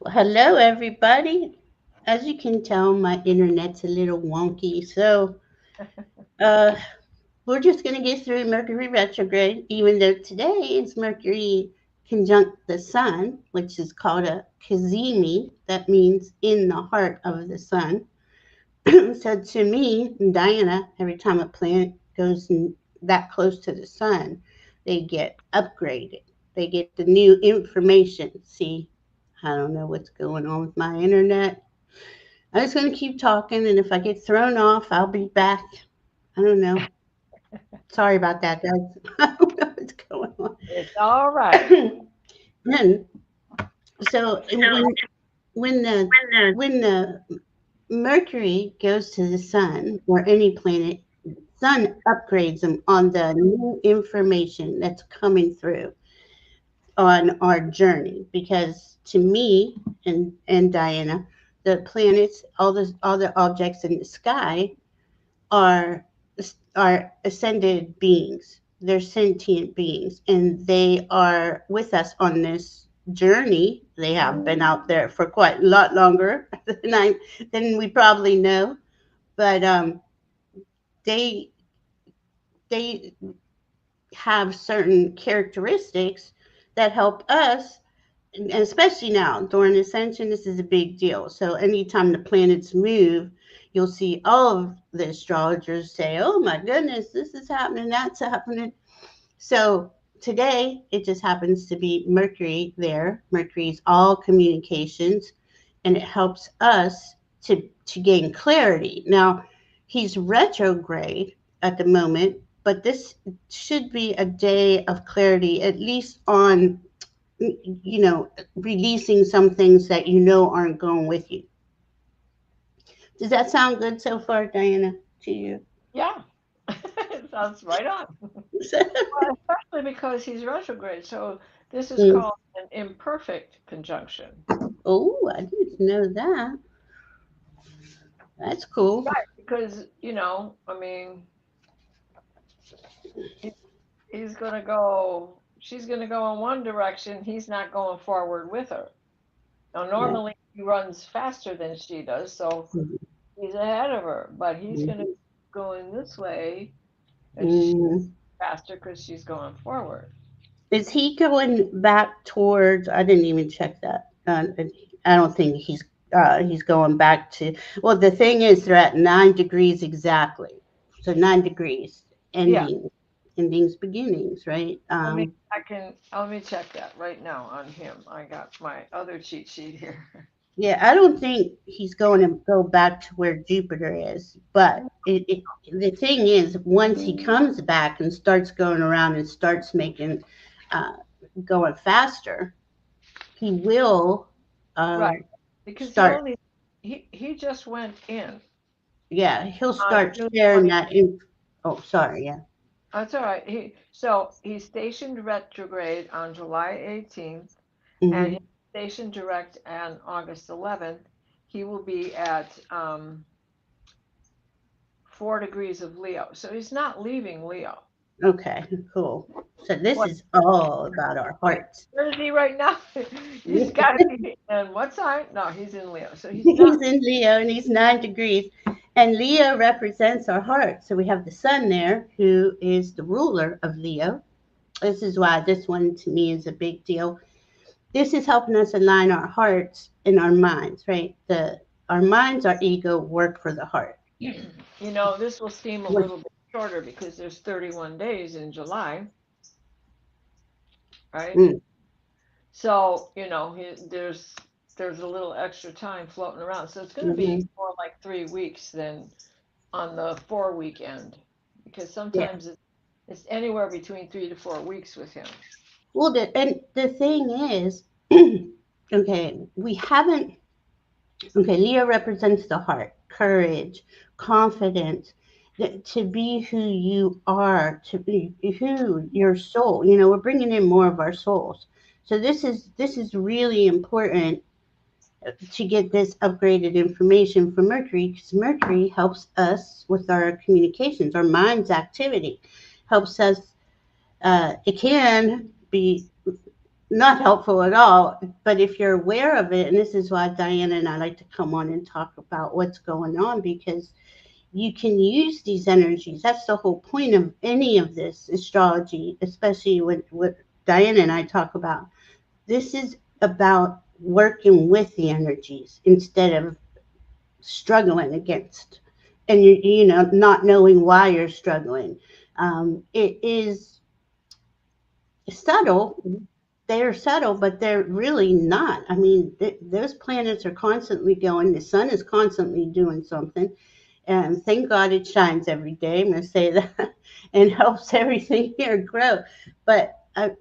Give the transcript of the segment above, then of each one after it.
Well, hello, everybody. As you can tell, my internet's a little wonky, so uh, we're just going to get through Mercury retrograde, even though today is Mercury conjunct the Sun, which is called a Cazimi. That means in the heart of the Sun. So to me, Diana, every time a planet goes that close to the Sun, they get upgraded. They get the new information. See, I don't know what's going on with my internet. I'm just going to keep talking, and if I get thrown off, I'll be back. I don't know. Sorry about that, guys. I don't know what's going It's all right. on. And so, when the when the Mercury goes to the Sun or any planet, Sun upgrades them on the new information that's coming through on our journey. Because to me and Diana, the planets, all the objects in the sky are are ascended beings. They're sentient beings, and they are with us on this journey. They have been out there for quite a lot longer than we probably know, but they they have certain characteristics that help us, and especially now during ascension. This is a big deal. So anytime the planets move, you'll see all of the astrologers say, "Oh my goodness, this is happening, that's happening." So today it just happens to be Mercury there. Mercury's all communications, and it helps us to gain clarity. Now he's retrograde at the moment, but this should be a day of clarity, at least on, releasing some things that aren't going with you. Does that sound good so far, Diana, to you? Yeah, it sounds right on. Well, especially because he's retrograde, so this is Mm. called an imperfect conjunction. Oh, I didn't know that. That's cool. Right, because I mean, he, he's gonna go. She's gonna go in one direction. He's not going forward with her. Now, Yeah. normally he runs faster than she does, so he's ahead of her. But he's gonna Mhm. go in this way, and she's Mhm. faster because she's going forward. Is he going back towards? I didn't even check that. I don't think he's going back to. Well, the thing is, they're at 9 degrees exactly. So 9 degrees Yeah. endings, beginnings, right? Let me check that right now on him. I got my other cheat sheet here. Yeah, I don't think he's going to go back to where Jupiter is. But the thing is, once he comes back and starts going around and starts making, uh, going faster, he will Right, uh, because start. he just went in Yeah, he'll on start June sharing 20. that. Oh, sorry. Yeah. That's all right. He's stationed retrograde on July 18th, and he's Hmm. stationed direct on August 11th. He will be at 4 degrees of Leo, so he's not leaving Leo. Okay. Cool. So this What? is all about our Wait, hearts. where is he right now? He's got to be. And what sign? No, he's in Leo, so he's not. He's in Leo and he's 9 degrees. And Leo represents our heart. So we have the sun there, who is the ruler of Leo. This is why this one to me is a big deal. This is helping us align our hearts and our minds, right? Our minds, our ego work for the heart. This will seem a What- little bit shorter because there's 31 days in July, right? mm, So, there's a little extra time floating around. So it's going to be mhm. more like 3 weeks than on the 4 weekend because Yeah. sometimes it's anywhere between 3 to 4 weeks with him. Well, the thing is, okay, we haven't. Okay, Leo represents the heart, courage, confidence, to be who you are, to be who your soul. We're bringing in more of our souls. So this is really important to get this upgraded information from Mercury, because Mercury helps us with our communications, our mind's activity, helps us. It can be not helpful at all. But if you're aware of it, and this is why Diana and I like to come on and talk about what's going on, because you can use these energies. That's the whole point of any of this astrology, especially what Diana and I talk about. This is about working with the energies instead of struggling against, and you know, not knowing why you're struggling. It is subtle. They're subtle, but they're really not. I mean, those planets are constantly going. The sun is constantly doing something, and thank God it shines every day. I'm going to say that, and helps everything here grow. But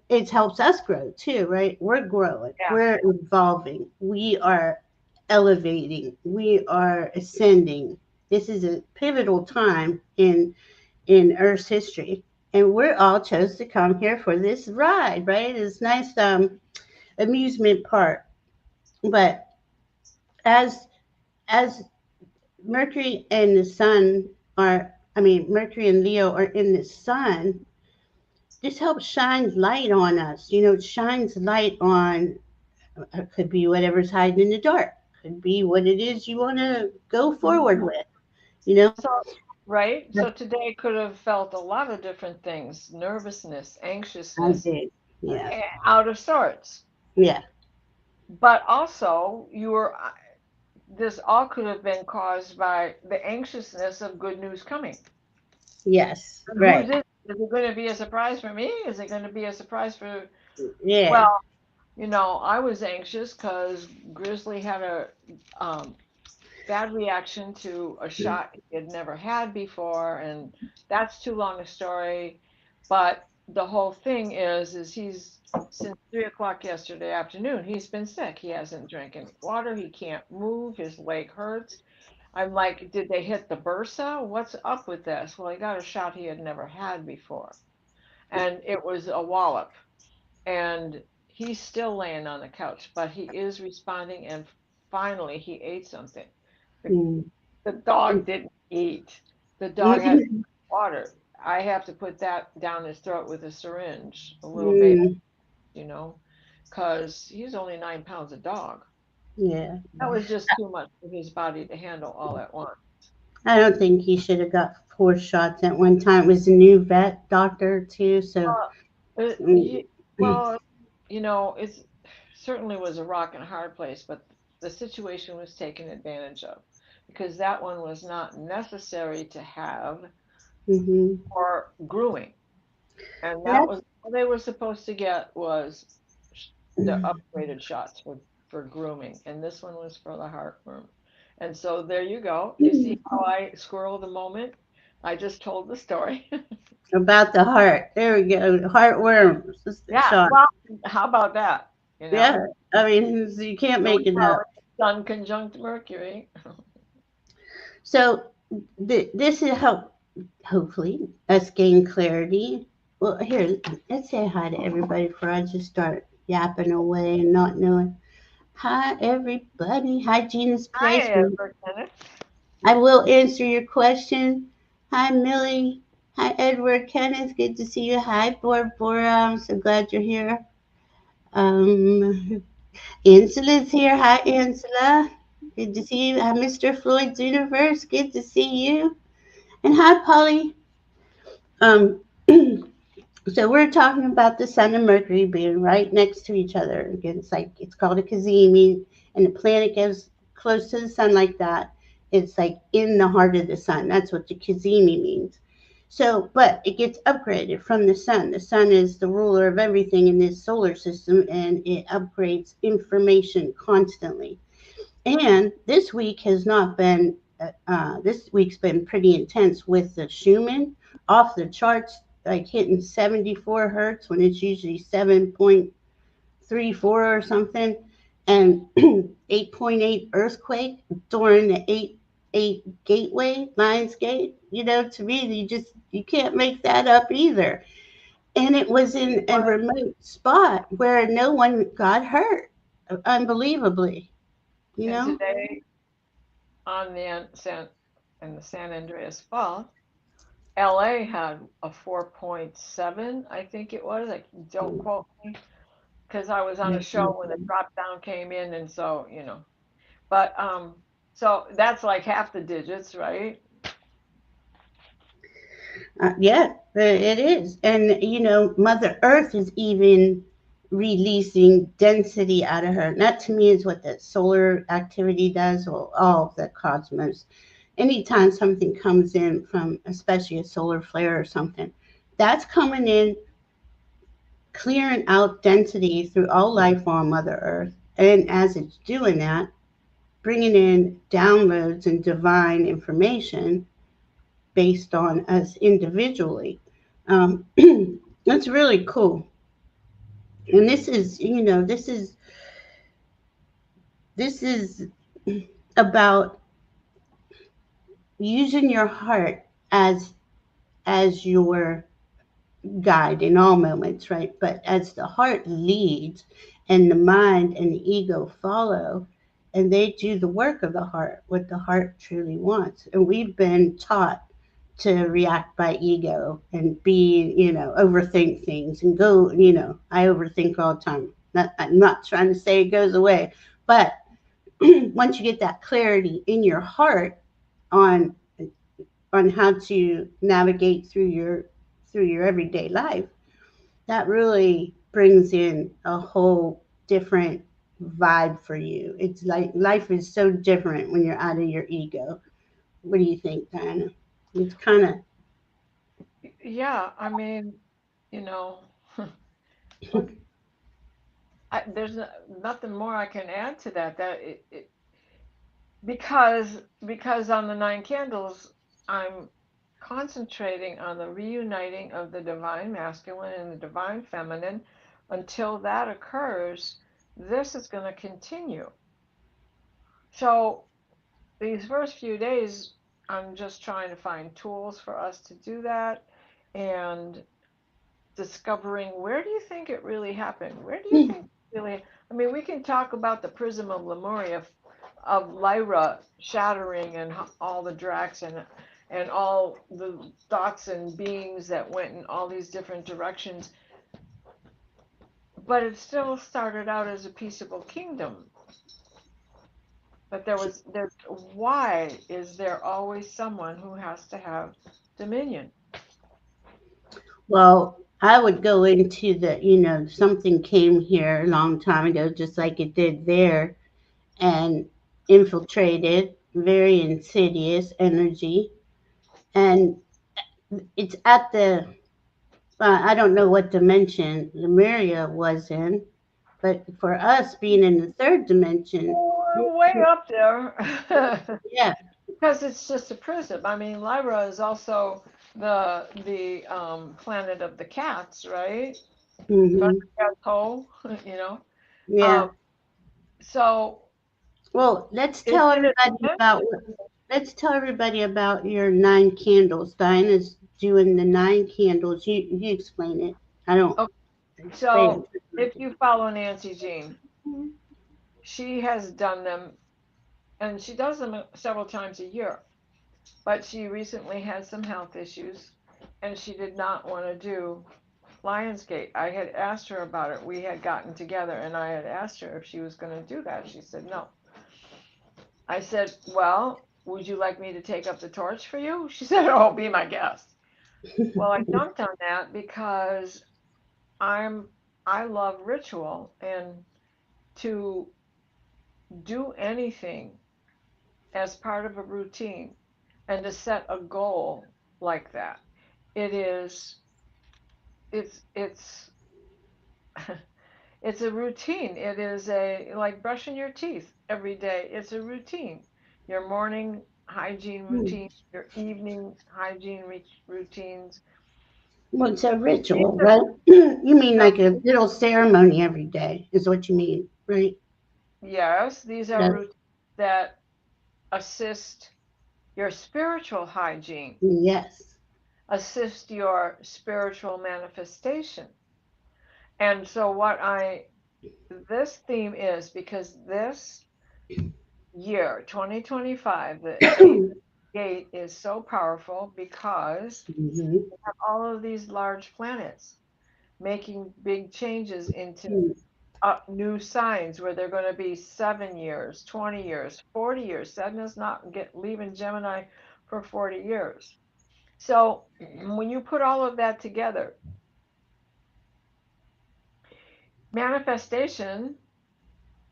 it helps us grow too, right? We're growing, Yeah. we're evolving, we are elevating, we are ascending. This is a pivotal time in Earth's history, and we're all chose to come here for this ride, right? It's nice amusement park, but as as Mercury and the Sun are, I mean, Mercury and Leo are in the Sun. This helps shine light on us. You know, it shines light on, it could be whatever's hiding in the dark, could be what it is you want to go forward with, you know? So, right? So today could have felt a lot of different things, nervousness, I anxiousness, did. Yeah. out of sorts. Yeah. But also, this all could have been caused by the anxiousness of good news coming. Yes. And who is Right. it? Is it going to be a surprise for me? Is it going to be a surprise for, Yeah. well, I was anxious because Grizzly had a um, bad reaction to a shot he had never had before, and that's too long a story. But the whole thing is he's since 3 o'clock yesterday afternoon, he's been sick. He hasn't drank any water. He can't move. His leg hurts. I'm like, did they hit the bursa? What's up with this? Well, he got a shot he had never had before, and it was a wallop. And he's still laying on the couch, but he is responding, and finally he ate something. The, Mm. the dog didn't eat. The dog had Mm. water. I have to put that down his throat with a syringe, a little baby, Mm. you know, because he's only 9 pounds a dog. Yeah. That was just too much for his body to handle all at once. I don't think he should have got 4 shots at one time. It was a new vet doctor too, so It, mm, well, it certainly was a rock and a hard place, but the situation was taken advantage of because that one was not necessary to have mhm. for grooming. And And that that's was all they were supposed to get was the upgraded shots for grooming. And this one was for the heartworm. And so there you go. You see how I squirrel the moment? I just told the story. about the heart. There we go. Heartworm Yeah, shot. well, how about that? You Yeah. know? I mean, you can't So we make it call up. it Sun conjunct Mercury. So this will help, hopefully, us gain clarity. Well, here, let's say hi to everybody before I just start yapping away and not knowing. Hi, everybody. Hi, Gina's Hi, Place. Edward Kenneth. I will answer your question. Hi, Millie. Hi, Edward. Kenneth, good to see you. Hi, Bora. I'm so glad you're here. Ansela's here. Hi, Ansela. Good to see you. Hi, Mr. Floyd's Universe. Good to see you. And hi, Polly. Um, so we're talking about the Sun and Mercury being right next to each other. Again, it's called a Cazimi, and the planet goes close to the Sun like that. It's like in the heart of the Sun. That's what the Cazimi means. So, but it gets upgraded from the Sun. The Sun is the ruler of everything in this solar system, and it upgrades information constantly. And this week has not been, this week's been pretty intense with the Schumann off the charts, like hitting 74 hertz when it's usually 7.34 or something, and 8.8 earthquake during the 8 gateway, Lionsgate. You know, to me, you can't make that up either. And it was in a But remote spot where no one got hurt, unbelievably, you and know? today on the San Andreas Fault, LA had a 4.7, I think it was. Like, don't quote me. because I was on a show when the drop down came in, and so but so that's like half the digits, right? Yeah, it is. And, Mother Earth is even releasing density out of her. And that to me is what the solar activity does, or all of the cosmos. Anytime something comes in from, especially a solar flare or something, that's coming in, clearing out density through all life on Mother Earth. And as it's doing that, bringing in downloads and divine information based on us individually. That's really cool. And this is about using your heart as your guide in all moments, right? But as the heart leads and the mind and the ego follow, and they do the work of the heart, what the heart truly wants. And we've been taught to react by ego and be, overthink things and go, I overthink all the time. I'm not trying to say it goes away, but once you get that clarity in your heart on how to navigate through your everyday life, that really brings in a whole different vibe for you. It's like life is so different when you're out of your ego. What do you think, Diana? It's kind of Yeah, I mean, you know, look, there's nothing more I can add to that. Because on the nine candles, I'm concentrating on the reuniting of the divine masculine and the divine feminine. Until that occurs, this is going to continue. So these first few days, I'm just trying to find tools for us to do that and discovering, where do you think it really happened? Where do you think really? I mean, we can talk about the prism of Lemuria, of Lyra shattering, and all the Dracs, and all the thoughts and beings that went in all these different directions. But it still started out as a peaceable kingdom. But there's why is there always someone who has to have dominion? well, I would go into something came here a long time ago, just like it did there, and infiltrated, very insidious energy. And it's at the, I don't know what dimension Lemuria was in, but for us being in the third dimension, We're way up there. yeah. Because it's just a prism. I mean, Lyra is also the planet of the cats, right? From Hmm. the cat's hole, you know. Yeah. Um, so Well, is it a dimension? let's tell everybody about your nine candles. Diana's doing the nine candles. You explain it. I don't Okay, say so if it. you follow Nancy Jean, she has done them, and she does them several times a year. But she recently had some health issues, and she did not want to do Lionsgate. I had asked her about it. We had gotten together, and I had asked her if she was going to do that. She said no. I said, well, would you like me to take up the torch for you? She said, oh, be my guest. Well, I jumped on that because I'm I love ritual, and to do anything as part of a routine and to set a goal like that. It is it's it's a routine. It is a like brushing your teeth every day. It's a routine. Your morning hygiene routine, your evening hygiene routines. Well, it's a These ritual, are, right? You mean so, like a little ceremony every day, is what you mean, right? yes, these are Yeah. routines that assist your spiritual hygiene, Yes. assist your spiritual manifestation. And so this theme is, because this year, 2025, the eighth gate is so powerful because Hmm. we have all of these large planets making big changes into new signs where they're going to be 7 years, 20 years, 40 years. Saturn's not leaving Gemini for 40 years. So when you put all of that together, manifestation,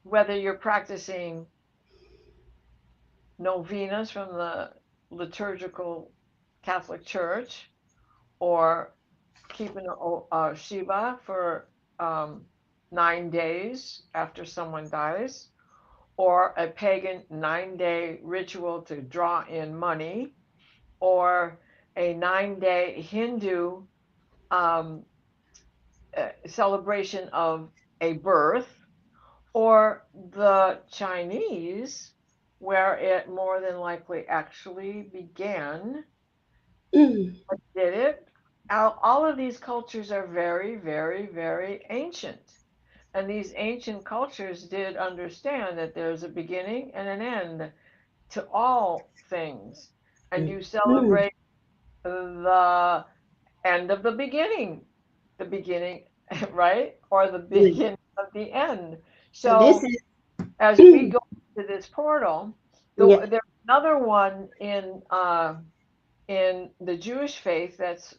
whether you're practicing novenas from the liturgical Catholic Church or keeping a Shiva for 9 days after someone dies, or a pagan 9-day ritual to draw in money, or a 9-day Hindu um, celebration of a birth, or the Chinese, where it more than likely actually began, did it. All of these cultures are very, very, very ancient. And these ancient cultures did understand that there's a beginning and an end to all things. And you celebrate the end of the beginning, right? Or the beginning of the end. So this So is as we go to this portal, yeah. there's another one in the Jewish faith that's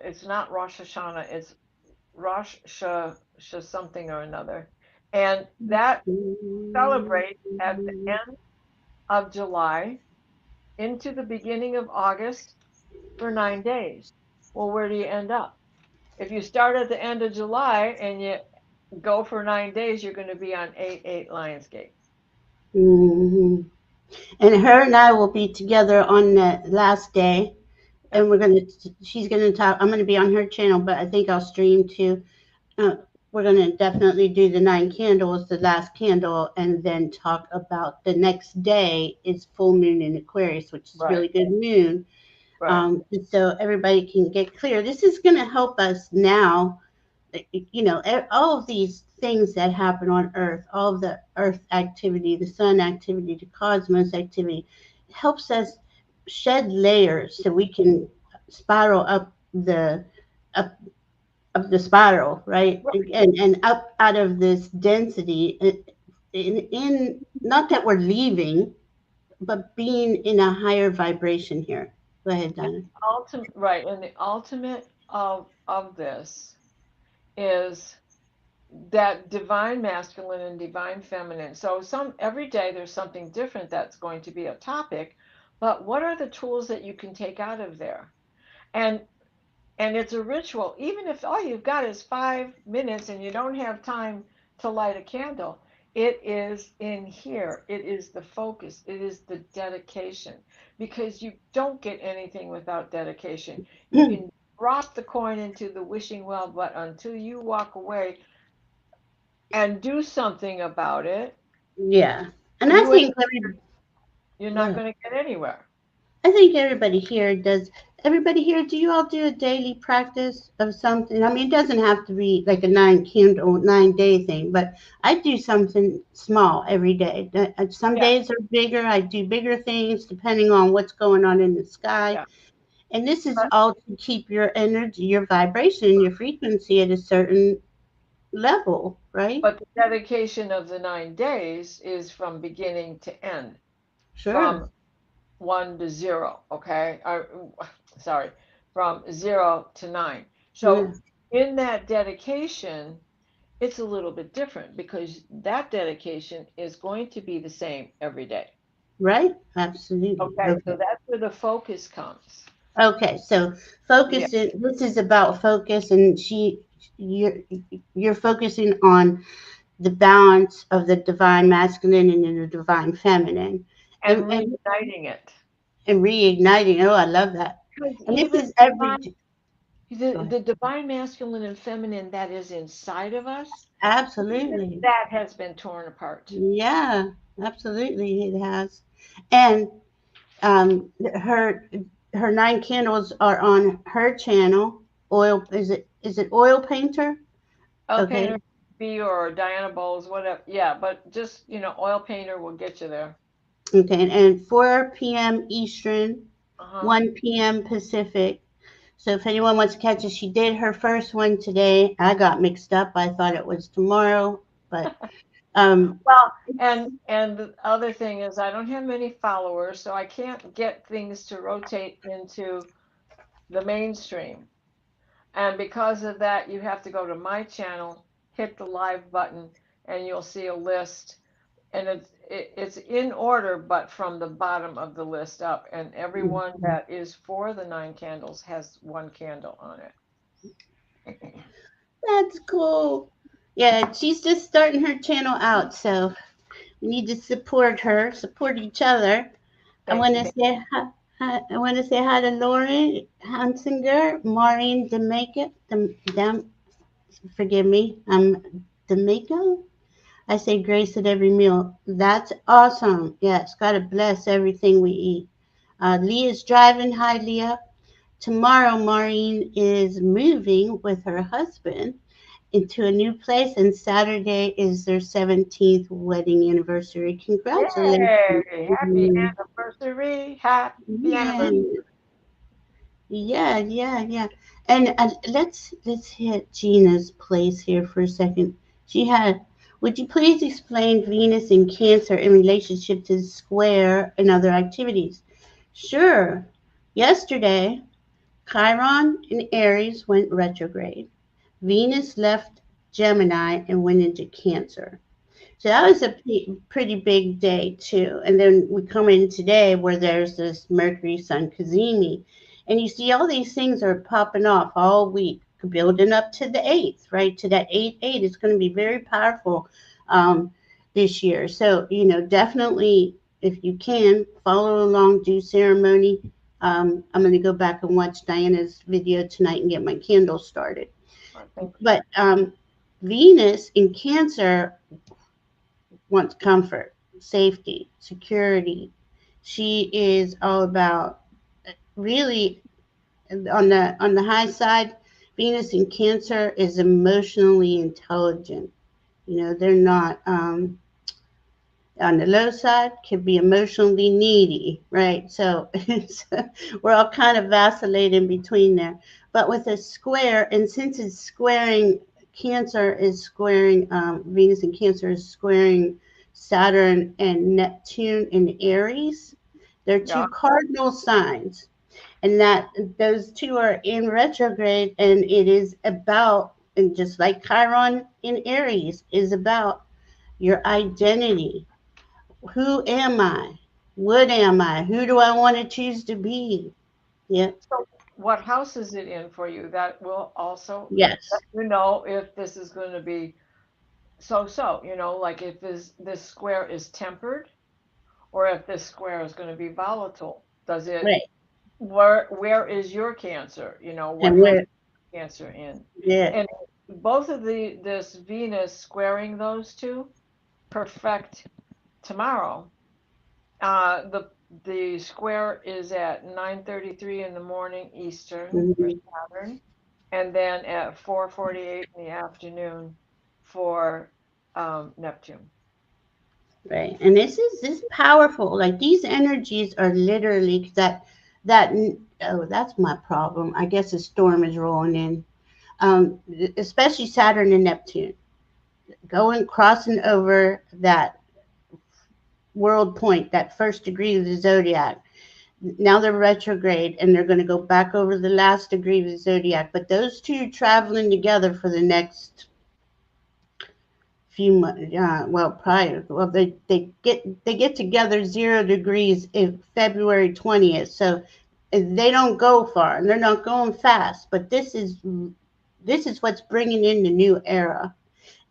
it's not Rosh Hashanah, it's Rosh something or another. And that celebrates at the end of July into the beginning of August for 9 days. Well, where do you end up? If you start at the end of July and you go for 9 days, you're going to be on 8-8 Lionsgate. Mm-hmm. And her and I will be together on the last day, and she's gonna talk. I'm gonna be on her channel, but I think I'll stream too. Uh, we're gonna definitely do the 9 candles, the last candle, and then talk about the next day is full moon in Aquarius, which is really good moon. Right. So everybody can get clear. This is gonna help us now. All of these things that happen on Earth, all of the Earth activity, the Sun activity, the cosmos activity, helps us shed layers so we can spiral up of the spiral, right? And up out of this density in not that we're leaving, but being in a higher vibration here. Go ahead, Donna. Ultimate, right. And the ultimate of this is that divine masculine and divine feminine. So every day there's something different that's going to be a topic, but what are the tools that you can take out of there? And it's a ritual. Even if all you've got is 5 minutes and you don't have time to light a candle, it is in here. It is the focus. It is the dedication, because you don't get anything without dedication. You can drop the coin into the wishing well, but until you walk away and do something about it, Yeah. And you and you're not going to get anywhere. I think everybody here does. Everybody here, do you all do a daily practice of something? I mean, it doesn't have to be like a 9 candle, 9 day thing, but I do something small every day. Some Yeah, days are bigger. I do bigger things depending on what's going on in the sky. yeah. And this is But all to keep your energy, your vibration, your frequency at a certain level, right? but the dedication of the 9 days is from beginning to end, Sure. from 1 to 0. Okay, sorry, from 0 to 9. Yeah. So in that dedication, it's a little bit different because that dedication is going to be the same every day. Right? Absolutely. Okay, so Okay. that's where the focus comes. Okay, so Yeah, focusing. This is about focus, and you're you're focusing on the balance of the divine masculine and the divine feminine, and and reuniting it. reigniting. Oh, I love that. Because And this even is every. the, Go ahead. the divine masculine and feminine that is inside of us, even Absolutely. that has been torn apart. Yeah, absolutely. It has, and her 9 candles are on her channel. Oil is it oil painter? Oil Okay. painter B or Diana Bowles, whatever. Yeah, but just oil painter will get you there. Okay, and 4 p.m. Eastern, Uh huh. 1 p.m. Pacific. So if anyone wants to catch it, she did her first one today. I got mixed up. I thought it was tomorrow, but um, Well, and the other thing is I don't have many followers, so I can't get things to rotate into the mainstream. And because of that, you have to go to my channel, hit the live button, and you'll see a list. And it's in order, but from the bottom of the list up. And everyone that is for the 9 candles has 1 candle on it. that's cool. Yeah, she's just starting her channel out, so we need to support her, support each other. I Thank want you. to say hi. I want to say hi to Lauren Hansinger, Maureen Jamaica. Forgive me. Jamaica. I say grace at every meal. That's awesome. Yes, gotta bless everything we eat. Leah's driving. Hi, Leah. Tomorrow, Maureen is moving with her husband into a new place, and Saturday is their 17th wedding anniversary. Congratulations. Yay! Happy anniversary! Happy Yeah, anniversary! yeah. And let's hit Gina's place here for a second. She had. Would you please explain Venus in Cancer in relationship to the square and other activities? Sure. Yesterday, Chiron in Aries went retrograde. Venus left Gemini and went into Cancer. So that was a pretty big day too. And then we come in today where there's this Mercury Sun Cazimi. And you see all these things are popping off all week, building up to the 8th, right? To that 8-8. It's going to be very powerful this year. So, definitely if you can, follow along, do ceremony. I'm going to go back and watch Diana's video tonight and get my candles started. Thank you. But Venus in Cancer wants comfort, safety, security. She is all about really on the high side. Venus in Cancer is emotionally intelligent. They're not on the low side can be emotionally needy, right? So we're all kind of vacillating between there. But with a square, and since it's squaring, Cancer is squaring, Venus and Cancer is squaring Saturn and Neptune in Aries. They're Yeah. two cardinal signs, and that those two are in retrograde, and it is about, and just like Chiron in Aries is about your identity. Who am I? What am I? Who do I want to choose to be? Yeah. So what house is it in for you? That will also let Yes. you know if this is going to be so, like if this square is tempered or if this square is going to be volatile. Does it Right. where is your Cancer? What And house we're is Cancer in? yeah. And both of this Venus squaring those two perfect tomorrow. The square is at 9:33 in the morning Eastern for Mhm. Saturn, and then at 4:48 in the afternoon for Neptune. Right. And this is powerful. Like these energies are literally that. Oh, that's my problem. I guess a storm is rolling in. Especially Saturn and Neptune going crossing over that world point, that first degree of the zodiac. Now they're retrograde and they're going to go back over the last degree of the zodiac. But those two traveling together for the next few months, well, prior, well, they get together 0 degrees in February 20th. So they don't go far and they're not going fast. But this is what's bringing in the new era,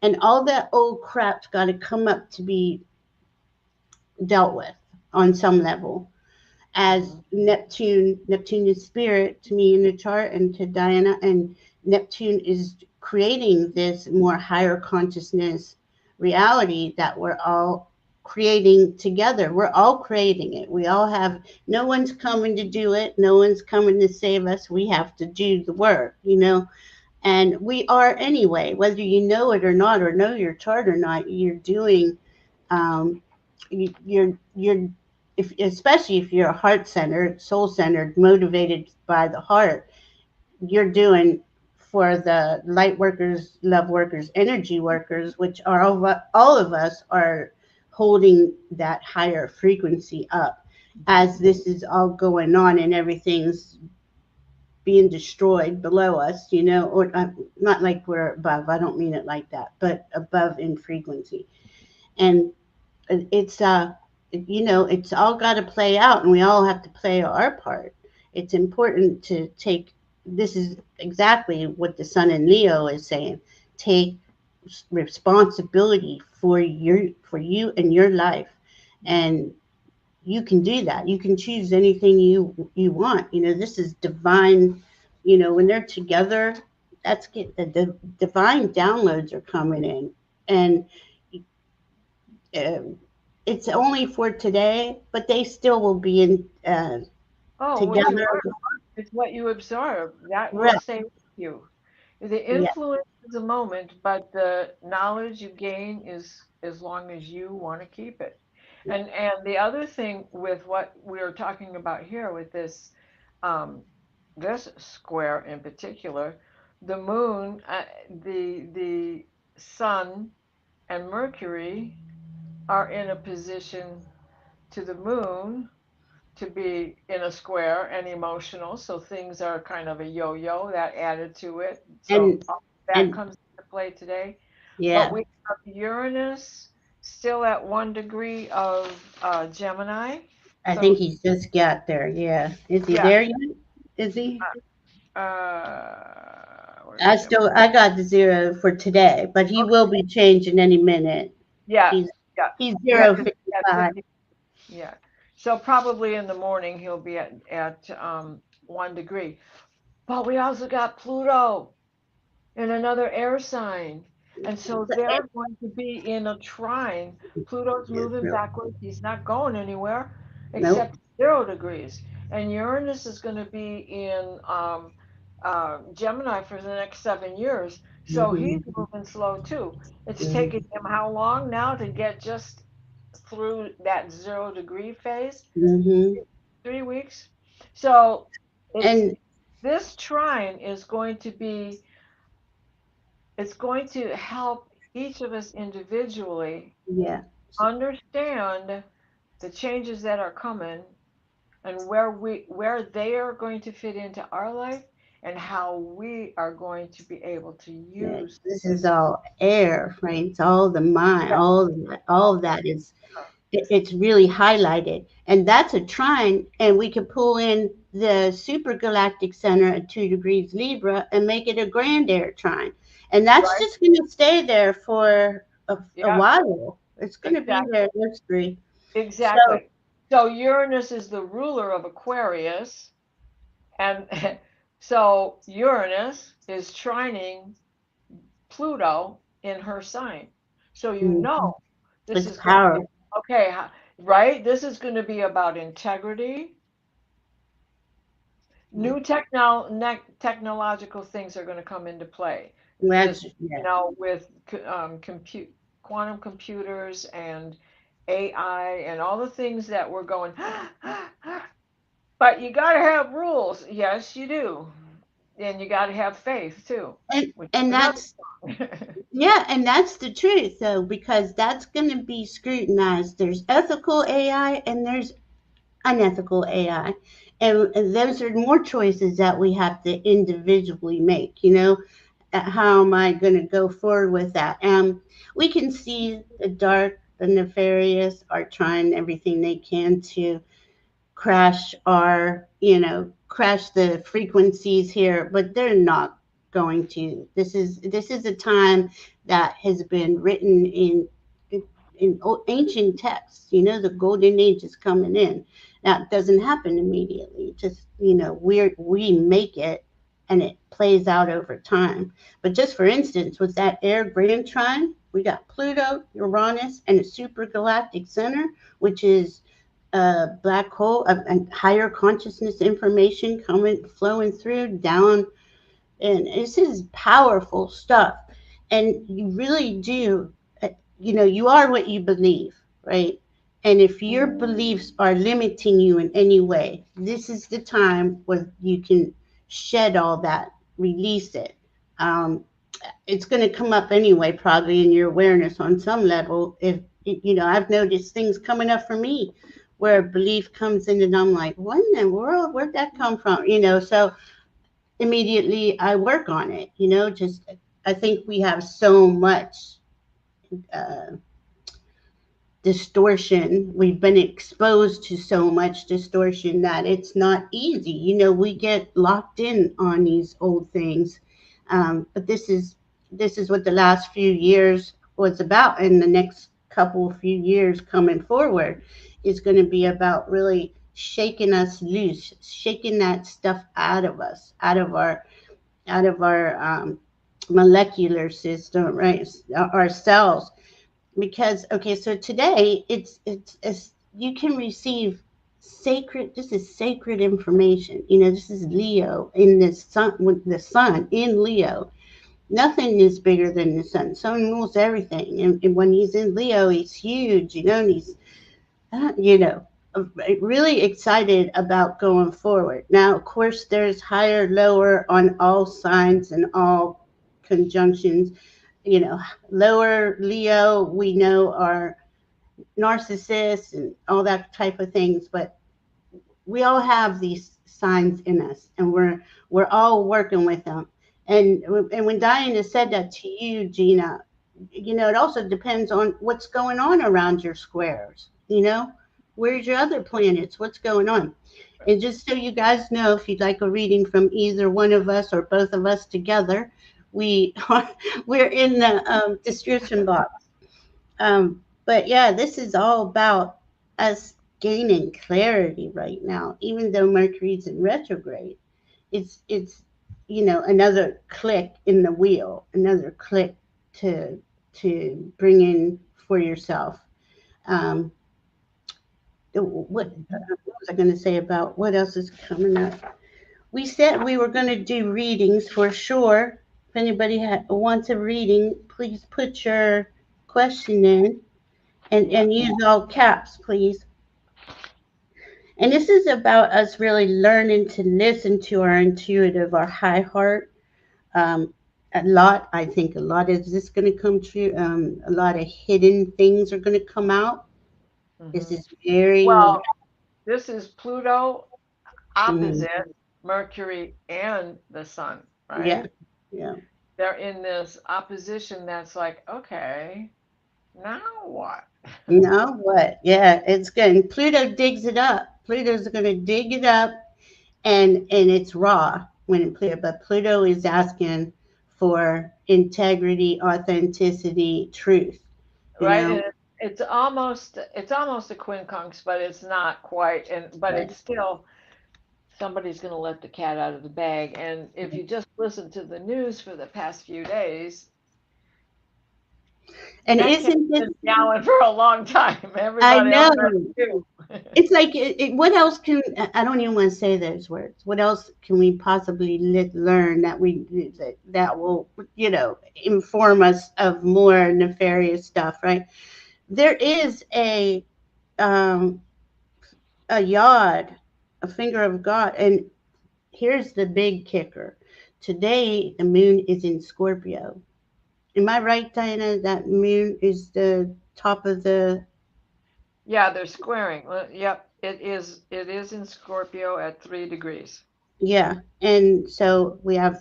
and all that old crap's got to come up to be dealt with on some level. As Mhm. Neptune is spirit to me in the chart and to Diana, and Neptune is creating this more higher consciousness reality that we're all creating together. We're all creating it. We all have, no one's coming to do it, no one's coming to save us. We have to do the work. And we are anyway, whether you know it or not, or know your chart or not, you're doing um, you're if especially if you're heart centered, soul centered, motivated by the heart, you're doing for the light workers, love workers, energy workers, which are all of us are holding that higher frequency up as this is all going on and everything's being destroyed below us, or not like we're above. I don't mean it like that, but above in frequency. And it's it's all got to play out, and we all have to play our part. It's important to take. This is exactly what the sun in Leo is saying. Take responsibility for you and your life, and you can do that. You can choose anything you want. This is divine. When they're together, the divine downloads are coming in, and uh, it's only for today, but they still will be in Oh, what you together. learn is what you observe. That will Right. stay with you. The Yeah. influence is a moment, but the knowledge you gain is as long as you want to keep it. And the other thing with what we're talking about here with um, this square in particular, the moon, the sun and Mercury are in a position to the moon to be in a square and emotional. So things are kind of a yo-yo that added to it. So And all that and comes into play today. But yeah, we have Uranus still at 1 degree of Gemini. I think So he's just got there. Yeah. Is he yeah, there yet? Is he? where's Gemini? I got the zero for today, but he will Okay, be changing any minute. yeah, He's yeah, he's yeah, zero because fifty at five. 50, yeah. So probably in the morning he'll be at 1 degree. But we also got Pluto in another air sign. And so they're going to be in a trine. Pluto's moving Nope. backwards. He's not going anywhere Nope. except 0 degrees. And Uranus is going to be in Gemini for the next 7 years. So he's Hmm. moving slow too. It's taking Hmm. him how long now to get just through that 0 degree phase? Hmm. 3 weeks. So it's And this trine is going to be it's going to help each of us individually yeah, understand the changes that are coming and where they are going to fit into our life and how we are going to be able to yeah, use this is this. all air, right? It's all the mind. Yeah, All of that is it's really highlighted, and that's a trine. And we can pull in the super galactic center at 2 degrees Libra and make it a grand air trine, and that's right? just going to stay there for a Yeah, while. It's going to be exactly. there, those three. So Exactly. So Uranus is the ruler of Aquarius, and so Uranus is trining Pluto in her sign. So you mhm, know this it's is going to be power. okay, right? This is going to be about integrity. New technological things are going to come into play. This, That's yeah. with compute quantum computers and AI and all the things that we're going, but you got to have rules. Yes, you do. And you got to have faith too, and which is and another that's song. Yeah, and that's the truth though, because that's going to be scrutinized. There's ethical AI and there's unethical AI. And those are more choices that we have to individually make. How am I going to go forward with that? We can see the dark, the nefarious are trying everything they can to crash the frequencies here, but they're not going to. This is a time that has been written in ancient texts. The golden age is coming in. That doesn't happen immediately. Just we make it, and it plays out over time. But just for instance, with that air grand trine, we got Pluto, Uranus, and a super galactic center, which is a black hole, a higher consciousness information coming flowing through down, and this is powerful stuff. And you really do, you are what you believe, right? And if your beliefs are limiting you in any way, this is the time where you can shed all that, release it. Um, it's going to come up anyway, probably in your awareness on some level. If you know, I've noticed things coming up for me where belief comes in, and I'm like, what in the world? Where'd that come from? You know, so immediately I work on it. You know, just I think we have so much uh, distortion. We've been exposed to so much distortion that it's not easy. You know, we get locked in on these old things. But this is what the last few years was about, and the next couple few years coming forward is going to be about really shaking us loose, shaking that stuff out of us, out of our molecular system, right? Our cells, because okay, so today it's you can receive sacred, this is sacred information. You know, this is Leo in the sun, with the sun in Leo. Nothing is bigger than the sun. Sun rules everything, and when he's in Leo, he's huge, you know, and he's you know, really excited about going forward. Now, of course, there's higher, lower on all signs and all conjunctions. You know, lower Leo, we know, are narcissists and all that type of things, but we all have these signs in us, and we're all working with them. And when Diana said that to you, Gina, you know, it also depends on what's going on around your squares. You know, where's your other planets? What's going on? And just so you guys know, if you'd like a reading from either one of us or both of us together, we are, we're in the description box. But yeah, this is all about us gaining clarity right now. Even though Mercury's in retrograde, it's you know, another click in the wheel, another click to bring in for yourself. Um, what was I going to say about what else is coming up? We said we were going to do readings for sure. If anybody wants a reading, please put your question in, and use all caps, please. And this is about us really learning to listen to our intuitive, our high heart. A lot, I think, a lot is this going to come true. A lot of hidden things are going to come out. This Hmm. is very, Well, this is Pluto mm, opposite Mercury and the sun, yeah, right? yeah. They're in this opposition that's like, okay, now what? You know what? Yeah, it's good. Pluto digs it up. Pluto's going to dig it up, and it's raw when it Pluto. But Pluto is asking for integrity, authenticity, truth. You Right? know, And it's almost a quincunx, but it's not quite, and but right. it's still somebody's going to let the cat out of the bag. And if you just listen to the news for the past few days, And that cat's isn't been this? meowing for a long time. I Everybody else has know. too. It's like, what else can I don't even want to say those words. What else can we possibly learn that that will, you know, inform us of more nefarious stuff, right? There is um, a yod, a finger of God, and here's the big kicker. Today, the moon is in Scorpio. Am I right, Diana? That moon is the top of the. Yeah, they're squaring. Well, yep, it is. It is in Scorpio at 3 degrees. Yeah, and so we have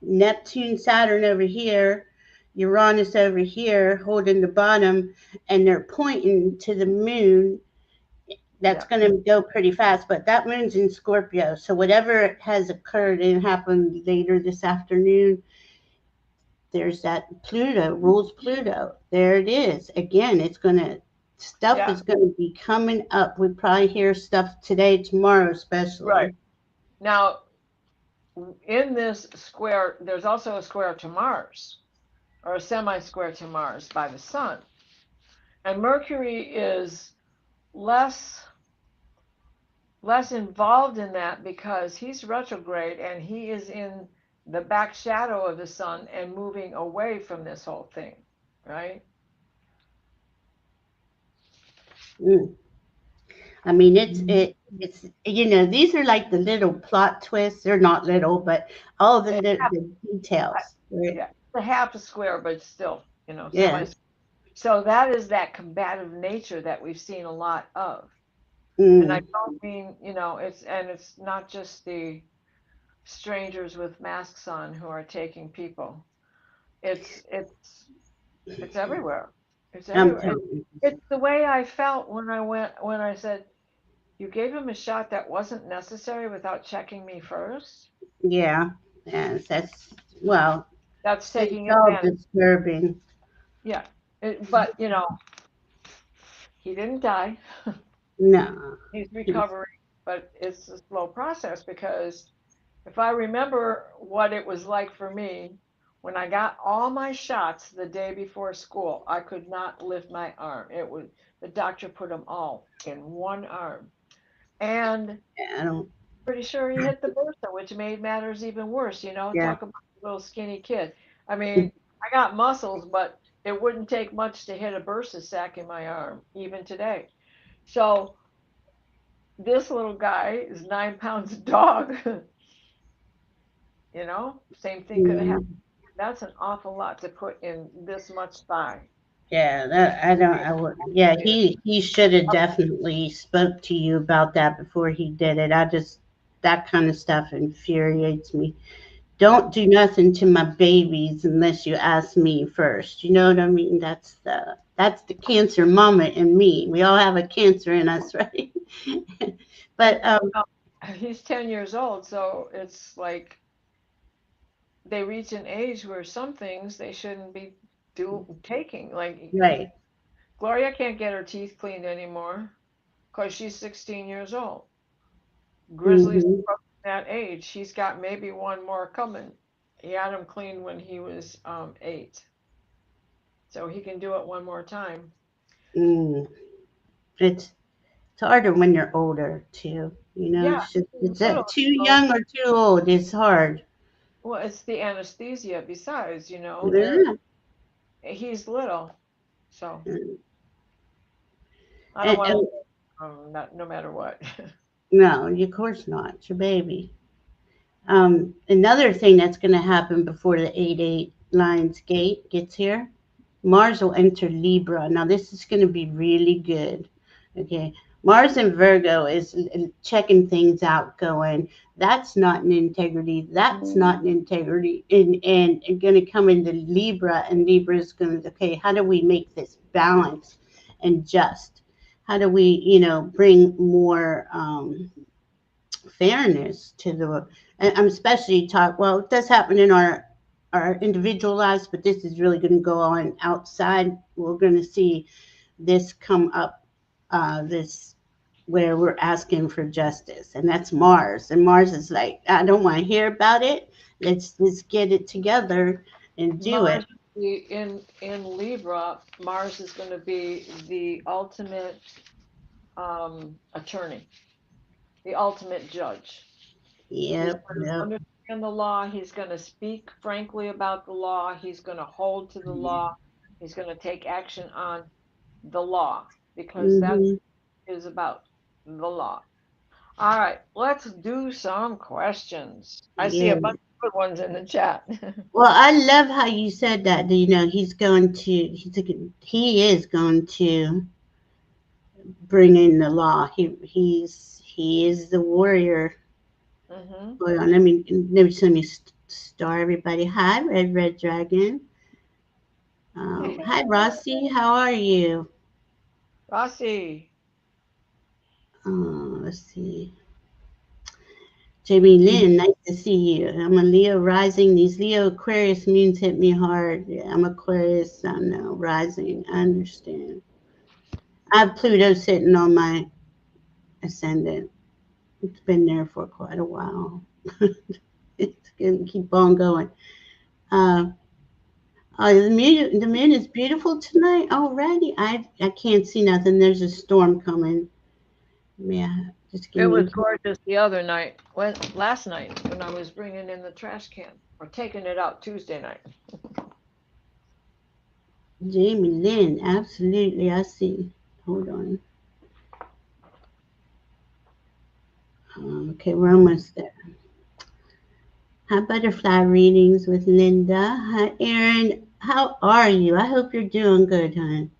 Neptune, Saturn over here, Uranus over here, holding the bottom, and they're pointing to the moon. That's Yeah, going to go pretty fast, but that moon's in Scorpio. So whatever has occurred and happened later this afternoon, there's that Pluto rules Pluto. There it is. Again, it's going to, stuff yeah, is going to be coming up. We probably hear stuff today, tomorrow, right. especially. Now, in this square, there's also a square to Mars, or a semi-square to Mars by the Sun. And Mercury is less less involved in that because he's retrograde and he is in the back shadow of the sun and moving away from this whole thing, right? Mm. I mean, it's these are like the little plot twists. They're not little, but all It the details. Right? Yeah, it's a half a square, but still, Yeah. semi. So that is that combative nature that we've seen a lot of. And I Mm, don't mean, it's not just the strangers with masks on who are taking people. It's it's it's everywhere. It's I'm everywhere. telling you. It's the way I felt when I said you gave him a shot that wasn't necessary without checking me first. Yeah. Yes. That's well. That's It's taking all advantage. disturbing. Yeah. But he didn't die. No. He's He's, recovering, but it's a slow process because if I remember what it was like for me when I got all my shots the day before school, I could not lift my arm. It was the doctor put them all in one arm, and I don't. pretty sure he hit the bursa, which made matters even worse. Yeah. Talk about a little skinny kid. I mean, I got muscles, but it wouldn't take much to hit a bursa sac in my arm, even today. So this little guy is 9 pounds of dog. Same thing could have happened. Mm, That's an awful lot to put in this much thigh. yeah. That I don't. I would. Yeah. Yeah. He should have definitely spoke to you about that before he did it. I just that kind of stuff infuriates me. Don't do nothing to my babies unless you ask me first. You know what I mean? That's the cancer mama in me. We all have a cancer in us, right? And But he's 10 years old, so it's like they reach an age where some things they shouldn't be taking. Like right. Gloria can't get her teeth cleaned anymore because she's 16 years old. Grizzly's Hmm. that age. He's got maybe one more coming. He had him cleaned when he was 8, so he can do it one more time. Mm. It's harder when you're older too. Yeah, It's just he's it's little. too So, young or too old. It's hard. well, it's the anesthesia. Besides, Yeah. he's little, so I don't And, want and to. Not no matter what. no, of course not. It's your baby. Another thing that's going to happen before the 8-8 Lions Gate gets here, Mars will enter Libra. Now, this is going to be really good. Okay. Mars in Virgo is checking things out, going, that's not an integrity. That's not an integrity. And going to come into Libra, and Libra is going to, okay, how do we make this balanced and just? How do we, bring more fairness to the and I'm especially talk well it does happen in our individual lives, but this is really going to go on outside. We're going to see this come up, this where we're asking for justice, and that's Mars. And Mars is like, I don't want to hear about it. Let's get it together and do it. Mars in Libra. Mars is going to be the ultimate attorney, the ultimate judge. He's Yep, going to yep. understand the law. He's going to speak frankly about the law. He's going to hold to the law. He's going to take action on the law because that Hmm. is about the law. All right, let's do some questions. I see a Yeah. bunch of good ones in the chat. Well, I love how you said that. He is going to bring in the law. He is the warrior. Hmm. Hold on, let me star everybody. Hi, Red Dragon. Hi, Rossi. How are you? Rossi. Let's see. Jamie Lynn, nice to see you. I'm a Leo rising. These Leo Aquarius moons hit me hard. Yeah, I'm Aquarius. I know rising. I understand. I have Pluto sitting on my ascendant. It's been there for quite a while. It's gonna keep on going. Uh, the moon is beautiful tonight already. I can't see nothing. There's a storm coming. Yeah, just give It was me gorgeous the other night, last night when I was bringing in the trash can or taking it out Tuesday night. Jamie Lynn. Absolutely, I see. Hold on. Okay, we're almost there. Hi, butterfly readings with Linda. Hi, Erin. How are you? I hope you're doing good, hon.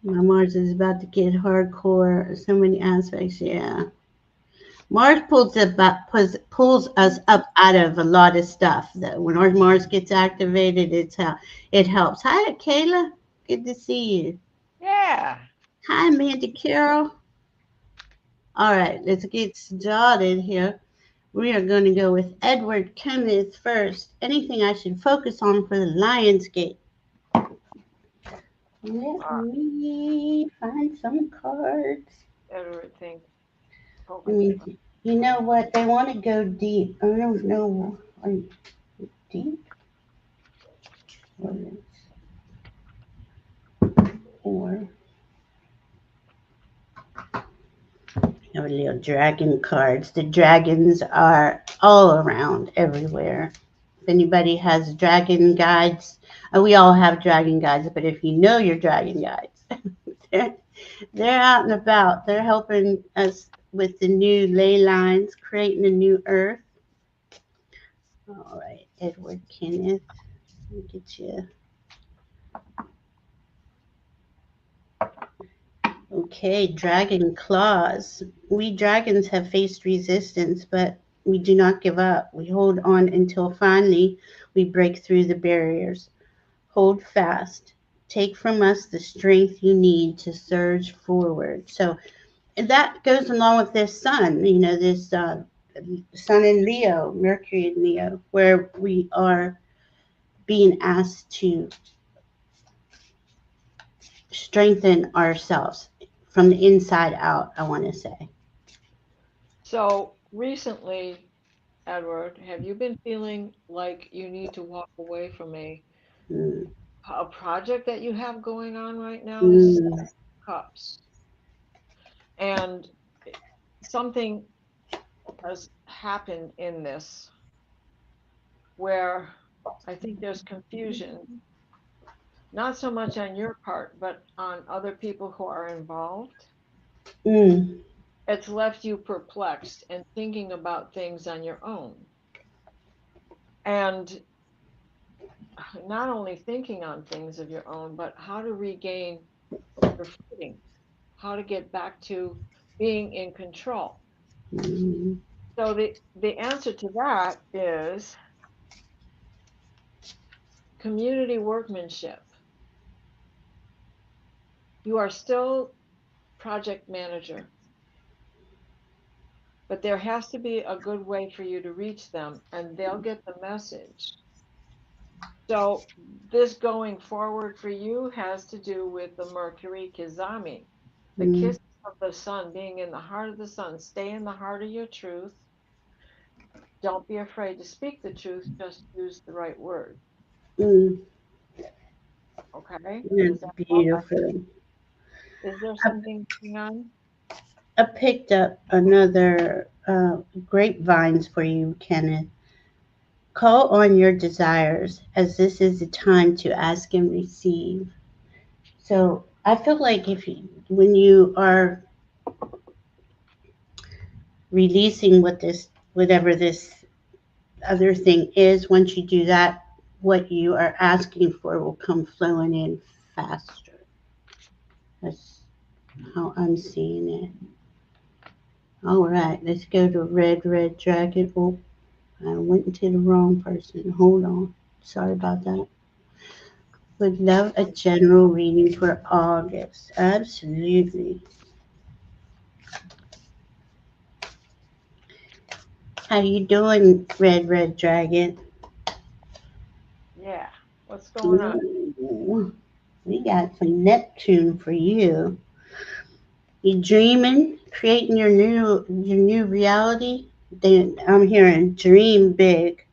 My Mars is about to get hardcore. So many aspects, yeah. Mars pulls us up out of a lot of stuff. When our Mars gets activated, it helps. Hi, Kayla. Good to see you. Yeah. Hi, Mandy Carroll. All right, let's get started here. We are going to go with Edward Kenneth first. Anything I should focus on for the Lionsgate? Let me find some cards. Edward think I focus. mean, you know what? They want to go deep. I don't know. Deep? Or have a little dragon cards. The dragons are all around, everywhere. If anybody has dragon guides, we all have dragon guides, but if you know your dragon guides, they're, they're out and about. They're helping us with the new ley lines, creating a new earth. All right, Edward Kenneth, let me get you. Okay, dragon claws. We dragons have faced resistance, but we do not give up. We hold on until finally we break through the barriers. Hold fast. Take from us the strength you need to surge forward. So that goes along with this sun, this sun in Leo, Mercury in Leo, where we are being asked to strengthen ourselves from the inside out, I want to say. So recently, Edward, have you been feeling like you need to walk away from Mm, a project that you have going on right now? This is mm, cups. And something has happened in this where I think there's confusion, not so much on your part, but on other people who are involved. mm, It's left you perplexed and thinking about things on your own. And not only thinking on things of your own, but how to regain your footing, how to get back to being in control. mm, So the answer to that is community workmanship. You are still project manager, but there has to be a good way for you to reach them and they'll get the message. So this going forward for you has to do with the Mercury Cazimi, the mm, kiss of the sun, being in the heart of the sun. Stay in the heart of your truth. Don't be afraid to speak the truth. Just use the right word. mm. Okay? Does That's that help? beautiful. Is there I, something going on? I picked up another grapevines for you, Kenneth. Call on your desires, as this is the time to ask and receive. So I feel like when you are releasing whatever this other thing is, once you do that, what you are asking for will come flowing in faster. That's how I'm seeing it. All right, let's go to Red Dragon. Oh, I went into the wrong person. Hold on. Sorry about that. Would love a general reading for August. Absolutely. How you doing, Red Dragon? Yeah. What's going on? Ooh, we got some Neptune for you. You dreaming, creating your new reality? Then I'm hearing dream big.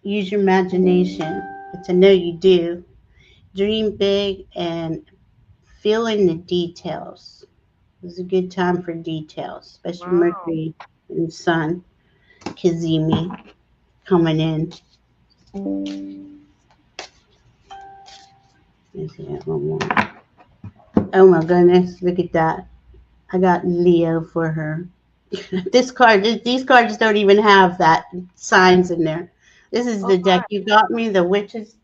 Use your imagination. It's I know you do. Dream big and fill in the details. This is a good time for details, especially Wow. Mercury and Sun, Cazimi coming in. Let's see that one more. Oh my goodness, look at that. I got Leo for her. These cards don't even have that signs in there. This is Oh the deck you got me, the witches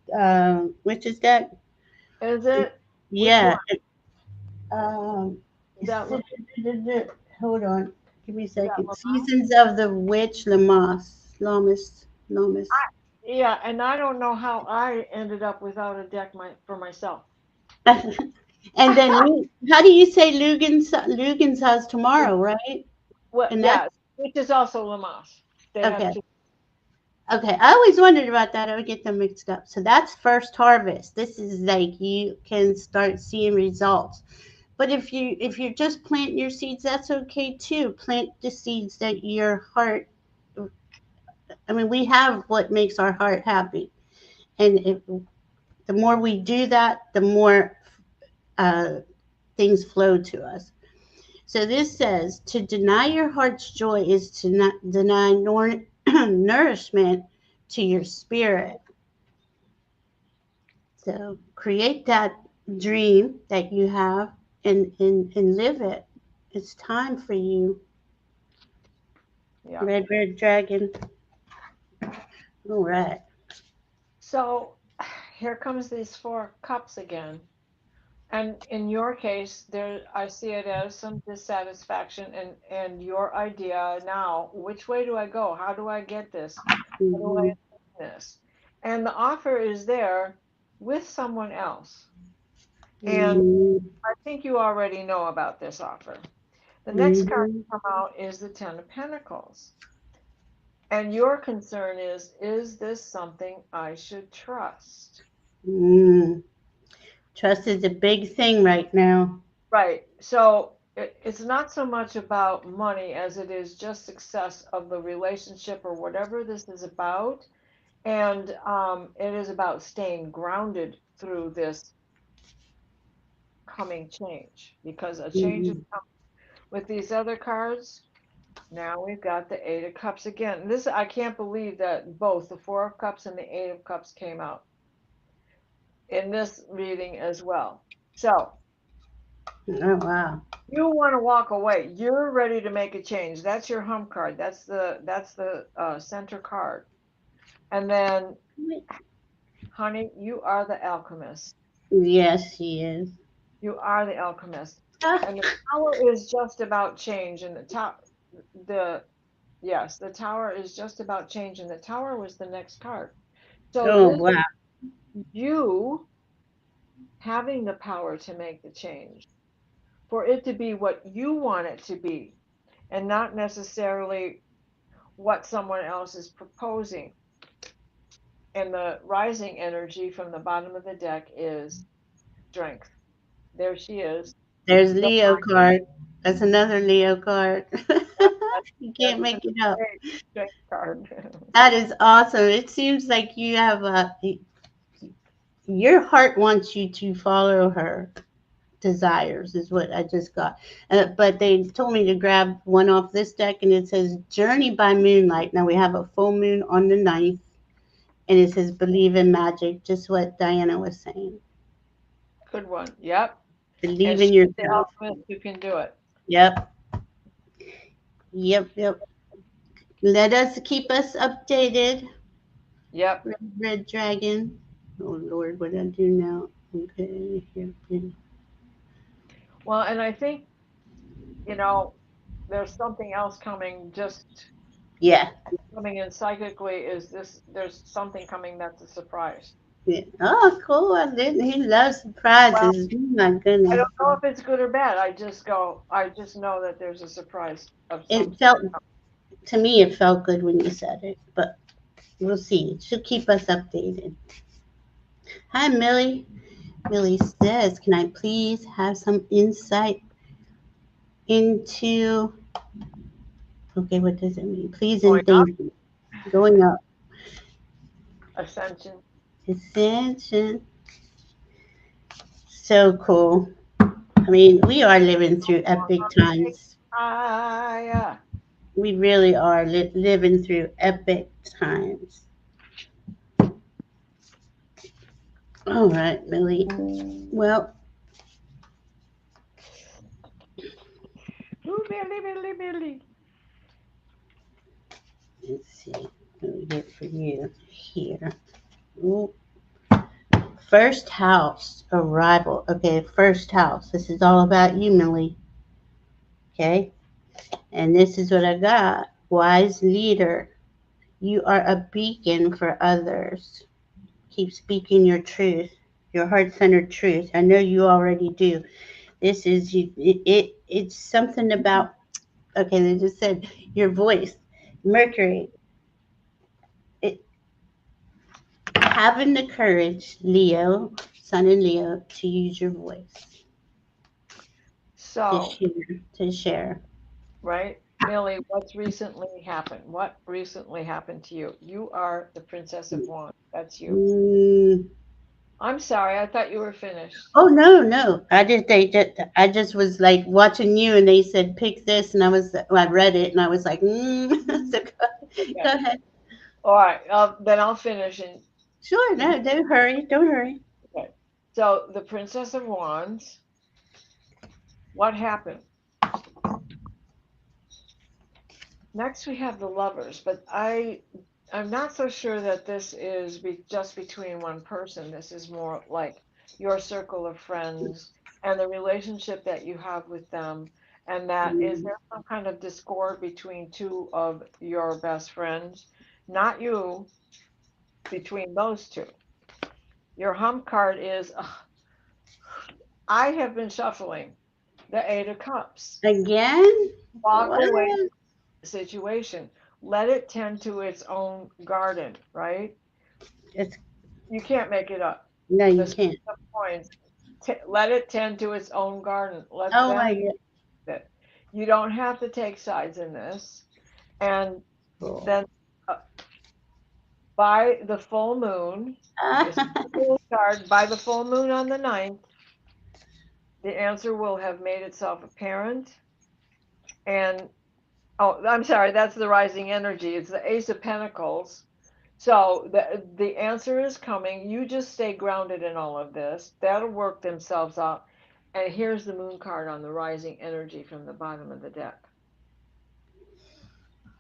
deck. my, is it? Which Yeah. one? Um, Is that hold on, give me a is that second. Lamont? Seasons of the Witch, Lamas. Yeah, and I don't know how I ended up without a deck for myself. And then how do you say Lugan's has tomorrow, right? Well, And yeah, that's which is also Lamaze. They have okay. two. Okay, I always wondered about that. I would get them mixed up. So that's first harvest. This is like you can start seeing results. But if you're just planting your seeds, that's okay too. Plant the seeds that your heart. I mean, we have what makes our heart happy, and the more we do that, the more uh, things flow to us. So this says to deny your heart's joy is to not deny nourishment to your spirit. So create that dream that you have and live it. It's time for you. Yeah. Red dragon. All right. So here comes these 4 cups again. And in your case, there I see it as some dissatisfaction and your idea now, which way do I go? How do I get this? How do I Mm-hmm. do this? And the offer is there with someone else. And Mm-hmm. I think you already know about this offer. The next card Mm-hmm. to come out is the Ten of Pentacles. And your concern is this something I should trust? Mm. Trust is a big thing right now. Right. So it's not so much about money as it is just success of the relationship or whatever this is about. And it is about staying grounded through this coming change because a change is Mm-hmm. coming. With these other cards, now we've got the Eight of Cups again. This I can't believe that both the Four of Cups and the Eight of Cups came out in this reading as well. So Oh wow. you want to walk away. You're ready to make a change. That's your home card. That's the center card. And then, honey, you are the alchemist. Yes, she is. You are the alchemist. Ah. And the tower is just about change. And the yes, the tower is just about change. And the tower was the next card. So Oh this wow. you having the power to make the change for it to be what you want it to be and not necessarily what someone else is proposing. And the rising energy from the bottom of the deck is strength. There she is. There's The Leo card. That's another Leo card. You can't that's make a it up. great strength card. That is awesome. It seems like you have your heart wants you to follow her desires is what I just got. But they told me to grab one off this deck and it says Journey by Moonlight. Now we have a full moon on the 9th and it says believe in magic, just what Diana was saying. Good one. Yep. And Believe she's in the yourself. alchemist who can do it. Yep. Yep. Let us keep us updated. Yep. Red Dragon. Oh Lord, what do I do now? Okay. Well, and I think, you know, there's something else coming, just Yeah. coming in psychically. Is this, there's something coming that's a surprise. Yeah. Oh, cool. I didn't. He loves Well, surprises. Oh, my I goodness. don't know if it's good or bad. I just know that there's a surprise of some It sort. felt, to me, it felt good when you said it, but we'll see. She'll keep us updated. Hi, Millie. Millie says, can I please have some insight into, okay, what does it mean? Please Going and up, thank you. Going up. ascension. Ascension. So cool. I mean, we are living through epic times. Yeah. We really are living through epic times. All right, Millie. Well, Billy, Billy, Billy. Let's see. What we get for you here. Ooh. First house arrival. Okay, first house. This is all about you, Millie. Okay, and this is what I got. Wise leader. You are a beacon for others. Keep speaking your truth, your heart-centered truth. I know you already do. This is it's something about. Okay, they just said your voice. Mercury. It, having the courage, Leo, Sun and Leo, to use your voice to So, share. To share. right, Millie, what's recently happened? What recently happened to you? You are the Princess of Wands. That's you. Mm, I'm sorry, I thought you were finished. oh no, no. I just was like watching you, and they said pick this, and I read it, and I was like, so go Okay. ahead. All right, then I'll finish. And Sure, no, don't hurry, don't hurry. okay. So, the Princess of Wands, what happened? Next, we have the Lovers, but I'm not so sure that this is just between one person. This is more like your circle of friends and the relationship that you have with them. And that is Mm, there some kind of discord between two of your best friends? Not you, between those two. Your hump card is I have been shuffling the Eight of Cups. again? Walk What? away from the situation. Let it tend to its own garden, right? It's You can't make it up. no, The you Six can't. of Coins. Let it tend to its own garden. Let Oh them my do it. You don't have to take sides in this. And God. then uh, by the full moon, this is the moon card, by the full moon on the 9th, the answer will have made itself apparent. And oh, I'm sorry, that's the rising energy. It's the Ace of Pentacles. So the answer is coming. You just stay grounded in all of this. That'll work themselves out. And here's the moon card on the rising energy from the bottom of the deck.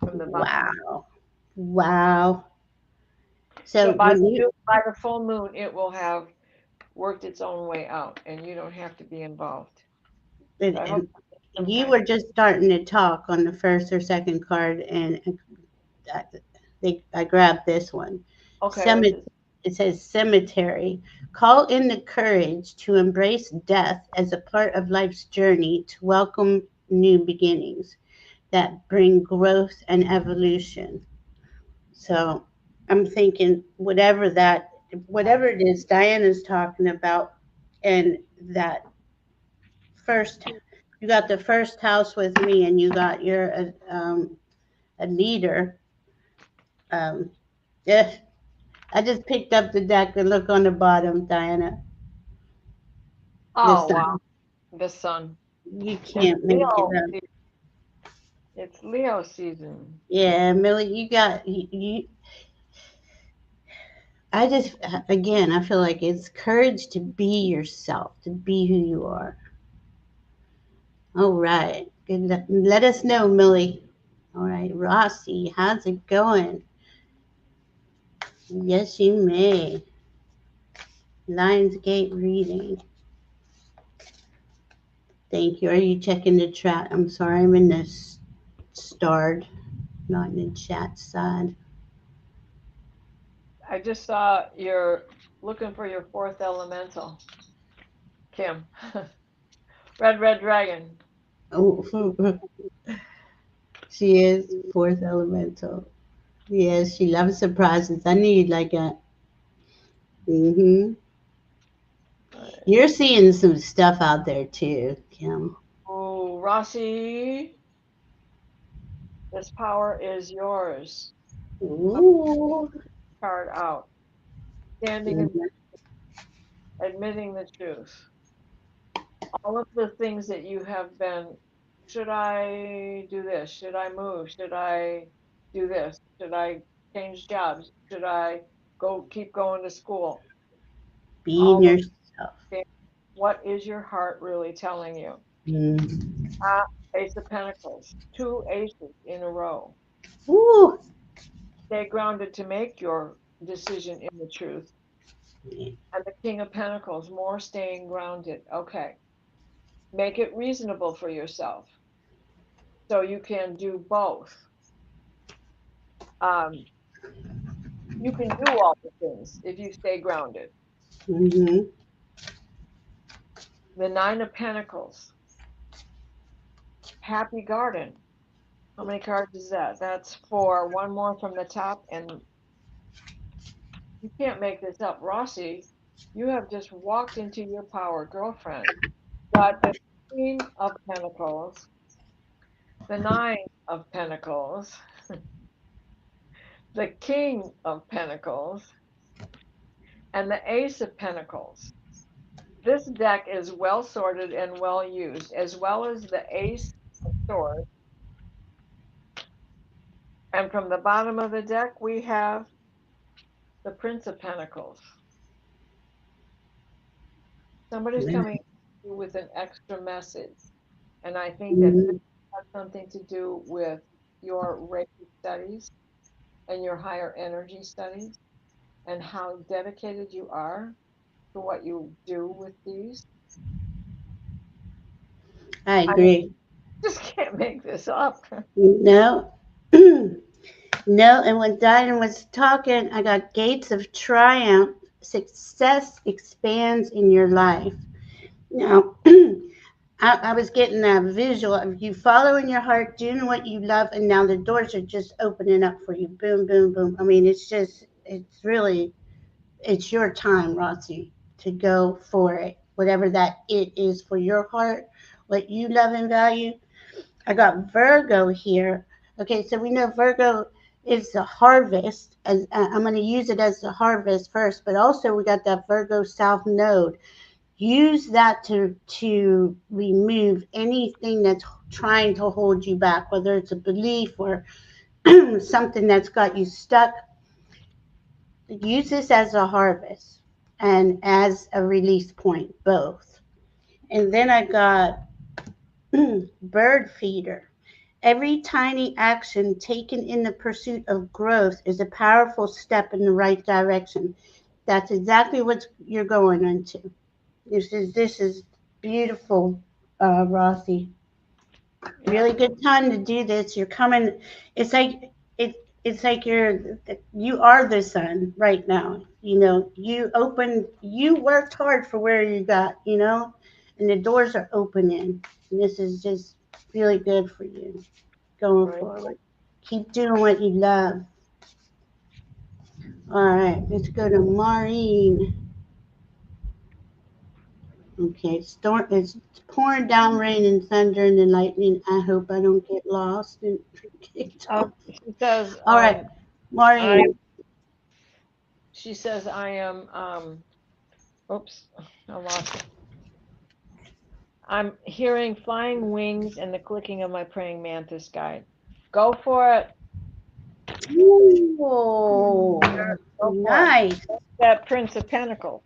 From the bottom. Wow. Wow. So So when you by the full moon, it will have worked its own way out, and you don't have to be involved. So I hope and some you kind were of just starting to talk on the first or second card, and I, I grabbed this one. okay. What's Cemetery. this? It says cemetery. Call in the courage to embrace death as a part of life's journey to welcome new beginnings that bring growth and evolution. So I'm thinking whatever it is Diana's talking about, and that first, you got the first house with me, and you got your a leader. Um, yeah, I just picked up the deck and look on the bottom, Diana. The Oh wow, sun. the sun. You It's can't make it Leo. up. It's Leo season. Yeah, Millie, you. I just again, I feel like it's courage to be yourself, to be who you are. All right. Let us know, Millie. All right, Rossi, how's it going? Yes, you may. Lionsgate reading. Thank you. Are you checking the chat? I'm sorry, I'm in the starred, not in the chat side. I just saw you're looking for your fourth elemental, Kim. Red dragon. Oh, she is fourth elemental. Yes, she loves surprises. I need like a. Mm-hmm. You're seeing some stuff out there too, Kim. Oh, Rossi, this power is yours. Ooh. Card out. Standing and Mhm. admitting the truth. All of the things that you have been, should I do this? Should I move? Should I do this? Should I change jobs? Should I keep going to school? Being All those yourself. things. What is your heart really telling you? Mm. Uh, Ace of Pentacles, 2 aces in a row. Ooh. Stay grounded to make your decision in the truth. And the King of Pentacles, more staying grounded. Okay. Make it reasonable for yourself so you can do both. You can do all the things if you stay grounded. Mm-hmm. The Nine of Pentacles, Happy Garden. How many cards is that? That's 4. One more from the top, and you can't make this up. Rossi, you have just walked into your power, girlfriend. Got the Queen of Pentacles, the Nine of Pentacles, the King of Pentacles, and the Ace of Pentacles. This deck is well sorted and well used, as well as the Ace of Swords. And from the bottom of the deck, we have the Prince of Pentacles. Somebody's coming with an extra message. And I think that this has something to do with your Reiki studies and your higher energy studies and how dedicated you are to what you do with these. I agree. I just can't make this up. No. No, and when Diane was talking, I got gates of triumph. Success expands in your life. Now, I was getting a visual of you following your heart, doing what you love, and now the doors are just opening up for you. Boom, boom, boom. I mean, it's really, it's your time, Rossi, to go for it. Whatever that it is for your heart, what you love and value. I got Virgo here. Okay, so we know Virgo is the harvest. As I'm going to use it as the harvest first, but also we got that Virgo South Node. Use that to remove anything that's trying to hold you back, whether it's a belief or something that's got you stuck. Use this as a harvest and as a release point, both. And then I got bird feeder. Every tiny action taken in the pursuit of growth is a powerful step in the right direction. That's exactly what you're going into. This is beautiful, Rossi. Really good time to do this. You're coming. It's like it's like you are the sun right now. You know, you worked hard for where you got, and the doors are opening. And this is just really good for you going forward. Keep doing what you love. All right, let's go to Maureen. Okay, it's pouring down rain and thunder and then lightning. I hope I don't get lost and kicked off. She says, All right, Maureen. she says, I am, oops, I lost it. I'm hearing flying wings and the clicking of my praying mantis guide. Go for it. Ooh, nice. That Prince of Pentacles.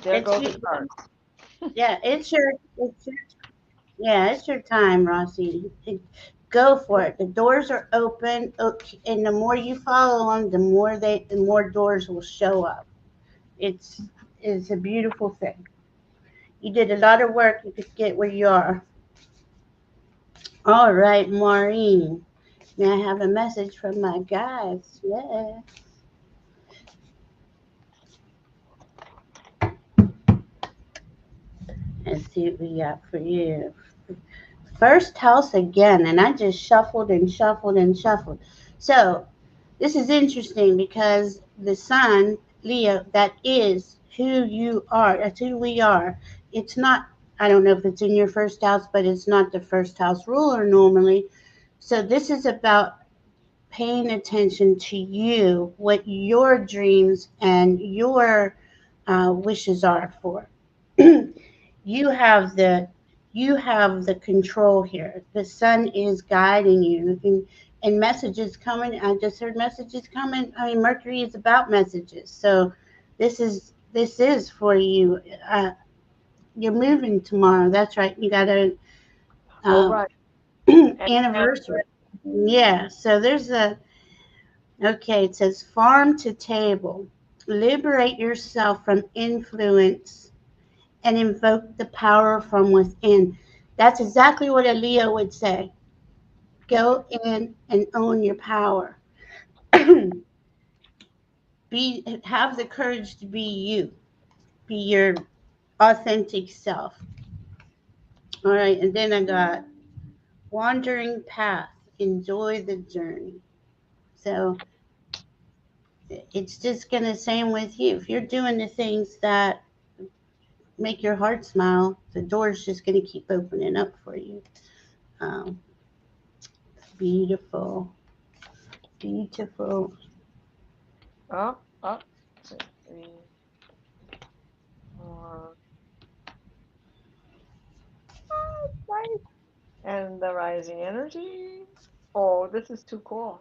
There goes the card. Yeah, it's your time, Rossi. Go for it. The doors are open, and the more you follow them, the more doors will show up. It's a beautiful thing. You did a lot of work to get where you are. All right, Maureen. May I have a message from my guys? Yeah. Let's see what we got for you. First house again, and I just shuffled and shuffled and shuffled. So this is interesting because the sun, Leo, that is who you are. That's who we are. It's not, I don't know if it's in your first house, but it's not the first house ruler normally. So this is about paying attention to you, what your dreams and your wishes are for. you have the you have the control here. The sun is guiding you, and messages coming. I just heard messages coming. I mean, Mercury is about messages, so this is for you. You're moving tomorrow. That's right. You gotta Oh, um, right. anniversary. Yeah, so there's okay, it says farm to table. Liberate yourself from influence and invoke the power from within. That's exactly what a Leo would say. Go in and own your power. Have the courage to be you. Be your authentic self. All right, and then I got wandering path. Enjoy the journey. So it's just gonna same with you. If you're doing the things that make your heart smile, the door's just gonna keep opening up for you. Um, beautiful, beautiful. Oh, oh, 2, 3, 4. Right. And the rising energy. Oh, this is too cool.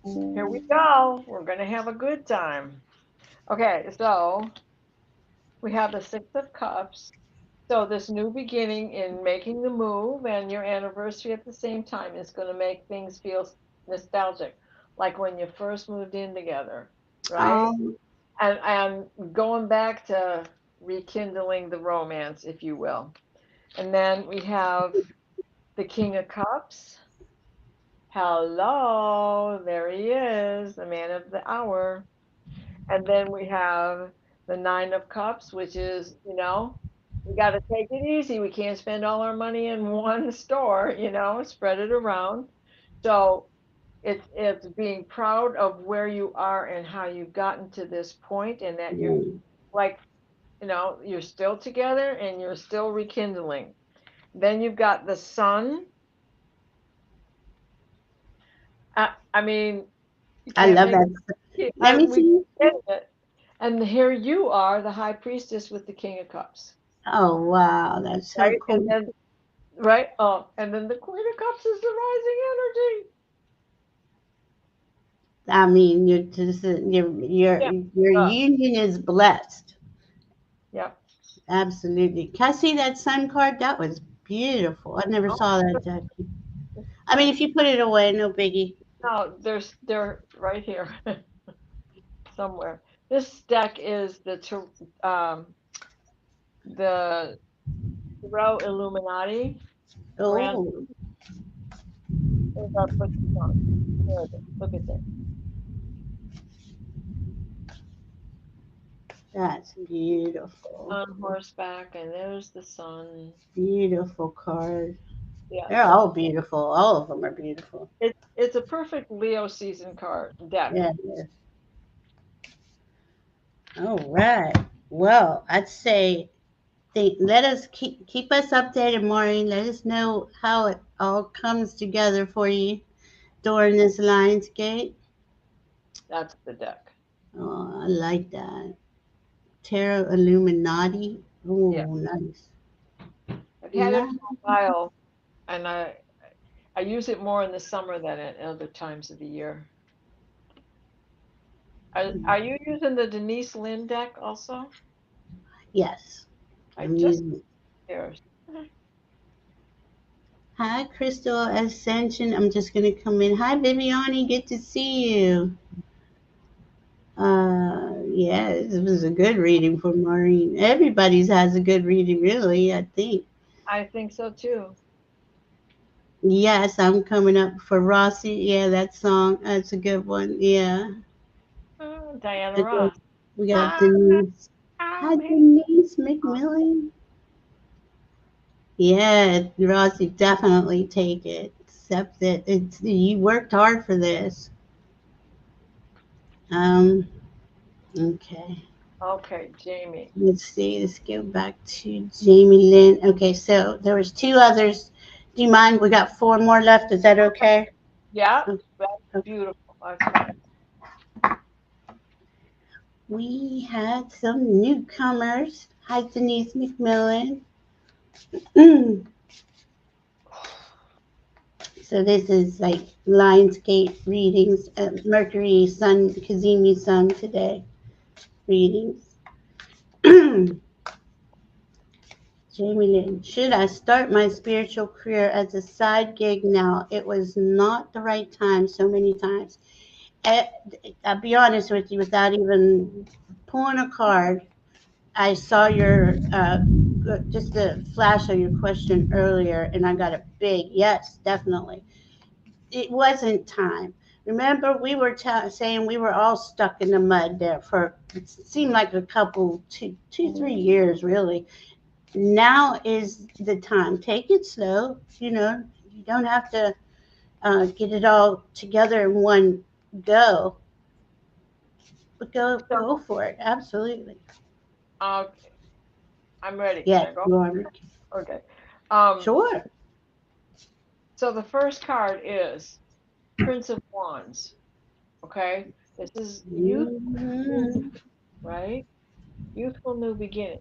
Here we go. We're going to have a good time. Okay, so we have the Six of Cups. So this new beginning in making the move and your anniversary at the same time is going to make things feel nostalgic, like when you first moved in together, right? Um, And going back to rekindling the romance, if you will. And then we have the King of Cups. Hello, there he is, the man of the hour. And then we have the Nine of Cups, which is, we got to take it easy. We can't spend all our money in one store, spread it around. So it's being proud of where you are and how you've gotten to this point, and that you're like, you're still together and you're still rekindling. Then you've got the Sun. I mean, you I can't love make that. it. Let me We see. get it. And here you are, the High Priestess with the King of Cups, Oh wow, that's so right? And cool. then right, oh, and then the Queen of Cups is the rising energy. I mean, Yeah. your Uh, union is blessed. yeah. Absolutely. Can I see that sun card? That was beautiful. I never Oh, saw that deck. I mean, if you put it away, no biggie. no, they're right here somewhere. This deck is the Tarot Illuminati grand. Oh, There's our put on. There it is. Look at that. that's beautiful. On horseback, and there's the sun. Beautiful card. Yeah, They're all beautiful. All of them are beautiful. it's a perfect Leo season card deck. Yeah. All right. Well, I'd say let us keep us updated, Maureen. Let us know how it all comes together for you during this Lionsgate. That's the deck. Oh, I like that. Tarot Illuminati. Yeah, Oh, nice. I've had it Nice. for a while, and I use it more in the summer than at other times of the year. Are you using the Denise Lynn deck also? Yes, I I'm just using it. yours. Hi, Crystal Ascension. I'm just going to come in. Hi, Viviani. Good to see you. Yeah, this was a good reading for Maureen. Everybody's has a good reading, really, I think. I think so too. Yes, I'm coming up for Rossi. Yeah, that song. That's a good one. Yeah. Diana Okay. Ross. We got Ah, Denise. Hi, I'm here. Denise McMillan. Yeah, Rossi, definitely take it. Accept it. It's you worked hard for this. Um, okay. Okay, Jamie. Let's see. Let's go back to Jamie Lynn. Okay, so there was two others. Do you mind? We got four more left. Is that okay? Yeah, Okay. that's beautiful. That's fine. We had some newcomers. Hi, Denise McMillan. So this is like Lionsgate readings, Mercury Sun, Cazimi Sun today readings. Jamie Lynn, should I start my spiritual career as a side gig now? It was not the right time so many times. I, I'll be honest with you, without even pulling a card, I saw your just the flash of your question earlier, and I got a big yes, definitely. It wasn't time. Remember, we were saying we were all stuck in the mud there for it seemed like a couple, 3 years, really. Now is the time. Take it slow. You don't have to get it all together in one go, but go for it. Absolutely. Uh, I'm ready. Can Yes, I go? you are. Okay. Um, Sure. so the first card is Prince of Wands. Okay. This is youth, Mhm. right? Youthful new beginning.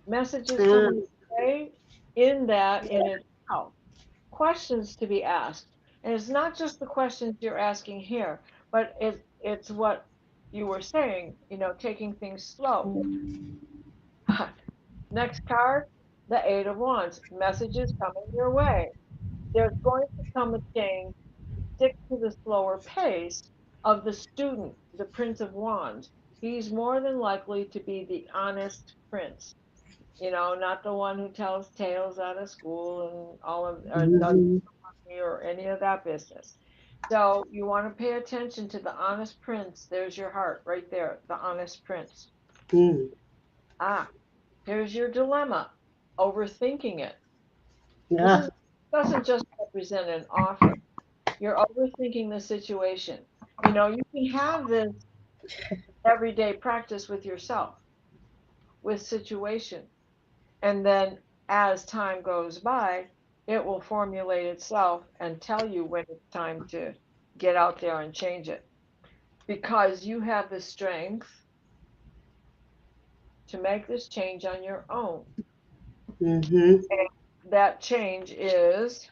Messages Uh, coming today in that in itself. Questions to be asked. And it's not just the questions you're asking here, but it's what you were saying, taking things slow. Next card, the Eight of Wands. Messages coming your way. There's going to come a change. Stick to the slower pace of the student, the Prince of Wands. He's more than likely to be the honest prince, not the one who tells tales out of school and all of, or does mhm. or any of that business. So you want to pay attention to the honest prince. There's your heart right there, the honest prince. Mm. Ah, here's your dilemma, overthinking it. This Yeah. doesn't just represent an offer. You're overthinking the situation. You can have this everyday practice with yourself, with situation. And then as time goes by, it will formulate itself and tell you when it's time to get out there and change it. Because you have the strength to make this change on your own. Mhm. And that change is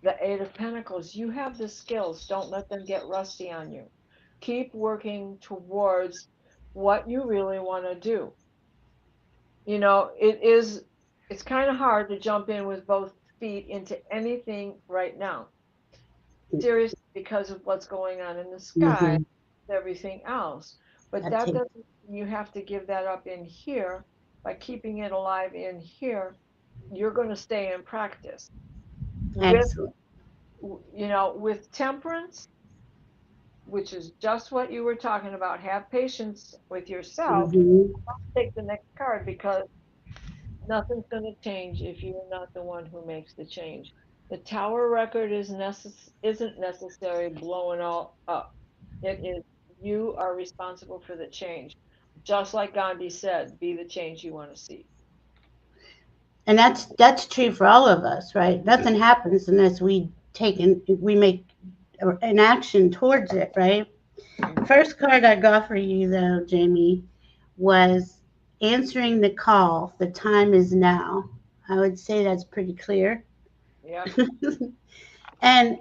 the Eight of Pentacles. You have the skills. Don't let them get rusty on you. Keep working towards what you really want to do. It's kind of hard to jump in with both feet into anything right now. Seriously, because of what's going on in the sky, Mhm. everything else. But That's that it. doesn't mean you have to give that up in here. By keeping it alive in here, you're going to stay in practice. With, Excellent. with temperance, which is just what you were talking about, have patience with yourself. Mhm. Take the next card because nothing's going to change if you're not the one who makes the change. The tower record isn't necessary blowing all up. It is you are responsible for the change. Just like Gandhi said, be the change you want to see. And that's true for all of us, right? Nothing happens unless we make an action towards it, right? First card I got for you though, Jamie, was answering the call. The time is now. I would say that's pretty clear. Yep. And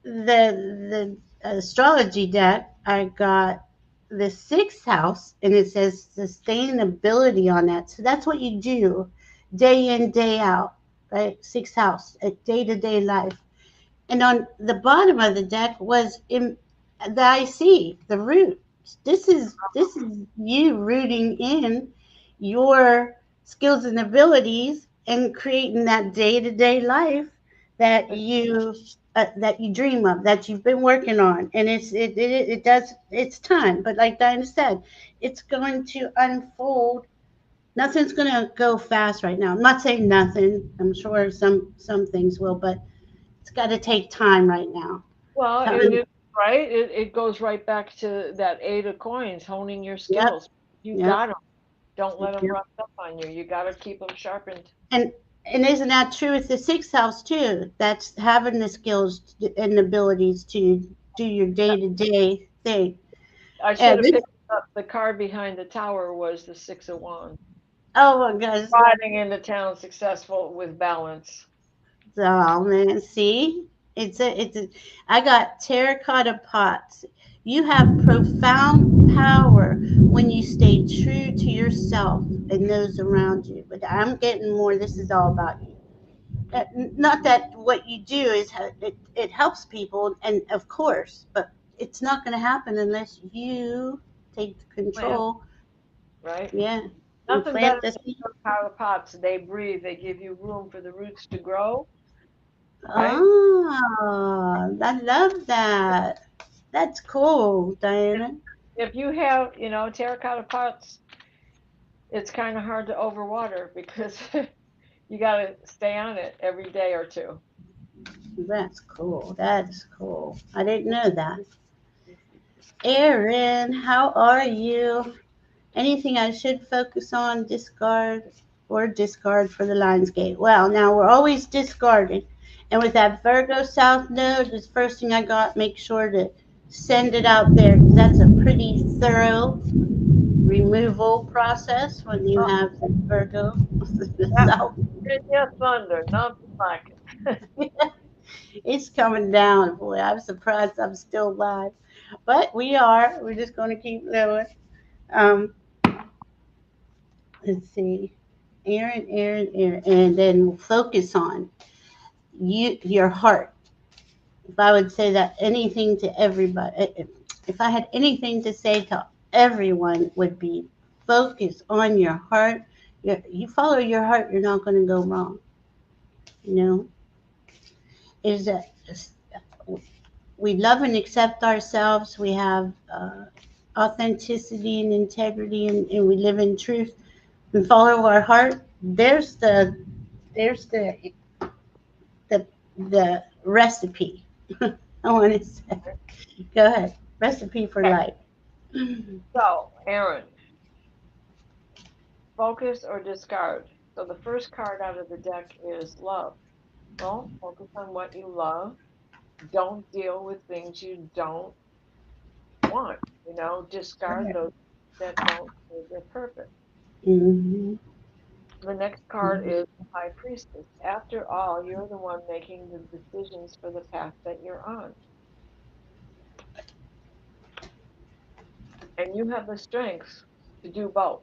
the astrology deck, I got the sixth house, and it says sustainability on that. So that's what you do day in, day out, right? Sixth house, a day to day life. And on the bottom of the deck was in the IC, the root. This is you rooting in your skills and abilities and creating that day to day life that you dream of, that you've been working on. And it does, it's time. But like Diana said, it's going to unfold. Nothing's going to go fast right now. I'm not saying nothing. I'm sure some things will, but it's got to take time right now. Well, To right. It goes right back to that Eight of Coins, honing your Yep, skills. You yep, got them. Don't let them yep. run up on you. You got to keep them sharpened. And isn't that true with the sixth house too? That's having the skills and abilities to do your day to day thing. I should And have this, picked up the card behind the tower was the Six of Wands. oh my gosh, Riding into town successful with balance. oh man, see, I got terracotta pots. You have profound power when you stay true to yourself and those around you. But I'm getting more, this is all about you. Not that what you do is it helps people, and of course, but it's not going to happen unless you take Plant, control. right? Yeah, and Nothing better plant the than seed. terracotta pots. They breathe. They give you room for the roots to grow, right? Oh, I love that. That's cool, If, Diana. if you have, terracotta pots, it's kind of hard to overwater because you got to stay on it every day or two. That's cool. That's cool. I didn't know that. Erin, how are you? Anything I should focus on, discard, or discard for the Lionsgate? Well, now we're always discarding. And with that Virgo South Node, the first thing I got, make sure to send it out there because that's a pretty thorough removal process when you Oh, have the Virgo the yeah, South. Virginia thunder, nothing like it. It's coming down, boy. I'm surprised I'm still alive. But we are. We're just going to keep living. Um, let's see. Aaron, and then we'll focus on your heart. If I would say that anything to everybody, if I had anything to say to everyone, would be focus on your heart. You follow your heart, you're not going to go wrong. You know, is that we love and accept ourselves. We have authenticity and integrity, and we live in truth. We follow our heart. There's the the recipe. I want to say. Go ahead. Recipe for Okay, life. so Aaron, focus or discard. So the first card out of the deck is love. Well, focus on what you love. Don't deal with things you don't want. Discard those that don't serve their purpose. Mm-hmm. The next card is the High Priestess. After all, you're the one making the decisions for the path that you're on. And you have the strength to do both.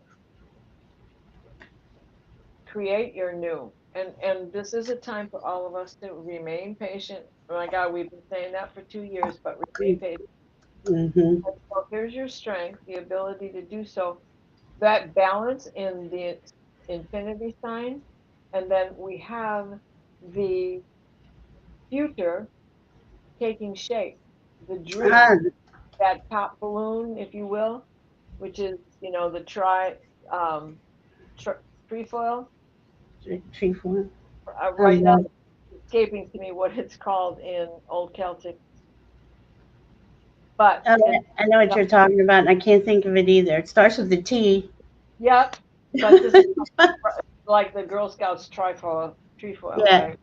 Create your new. And this is a time for all of us to remain patient. Oh my God, we've been saying that for 2 years, but remain patient. Mm-hmm. So here's your strength, the ability to do so. That balance in the infinity sign, and then we have the future taking shape, the dream, Ah, that top balloon, if you will, which is, the um, trefoil. tree form. I Right now, love it. it's escaping to me what it's called in Old Celtic, but Oh, it's, I know what you're talking about, and I can't think of it either. It starts with a T. yep, but this is like the Girl Scouts trefoil, Yeah. right?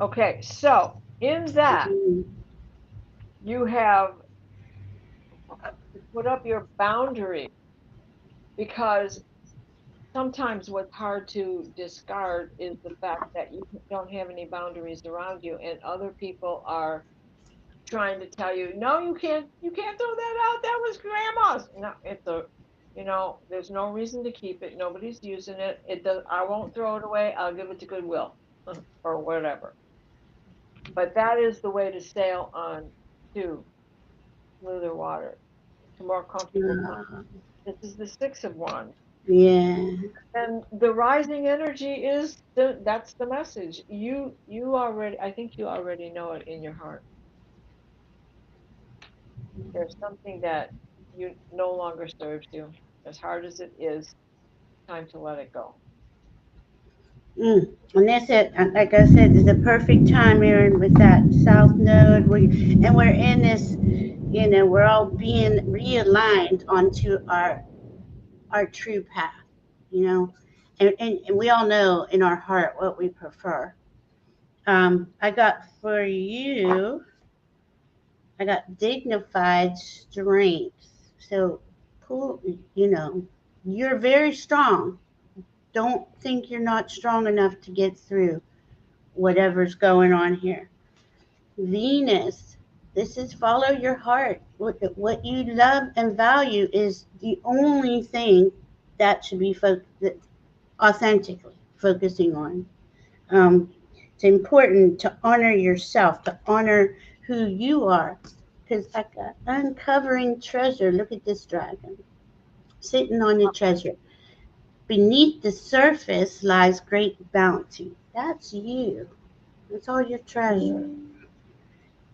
Okay, so in that, you have to put up your boundary because sometimes what's hard to discard is the fact that you don't have any boundaries around you and other people are trying to tell you, no, you can't throw that out, that was grandma's. No, there's no reason to keep it, nobody's using it, I won't throw it away, I'll give it to Goodwill or whatever. But that is the way to sail on to smoother water, to more comfortable time. Uh, This is the Six of Wands. yeah. And the rising energy is that's the message. You already, I think you already know it in your heart. There's something that you no longer serves you. As hard as it is, time to let it go. And that's it. Like I said, it's a perfect time, Aaron, with that South Node. And we're in this, we're all being realigned onto our true path, you know. And we all know in our heart what we prefer. I got for you, I got dignified strength. So, pull, you're very strong. Don't think you're not strong enough to get through whatever's going on here. Venus, this is follow your heart. What you love and value is the only thing that should be authentically focusing on. Um, it's important to honor yourself, to honor who you are. Because like an uncovering treasure, look at this dragon sitting on the treasure. Beneath the surface lies great bounty. That's you. That's all your treasure.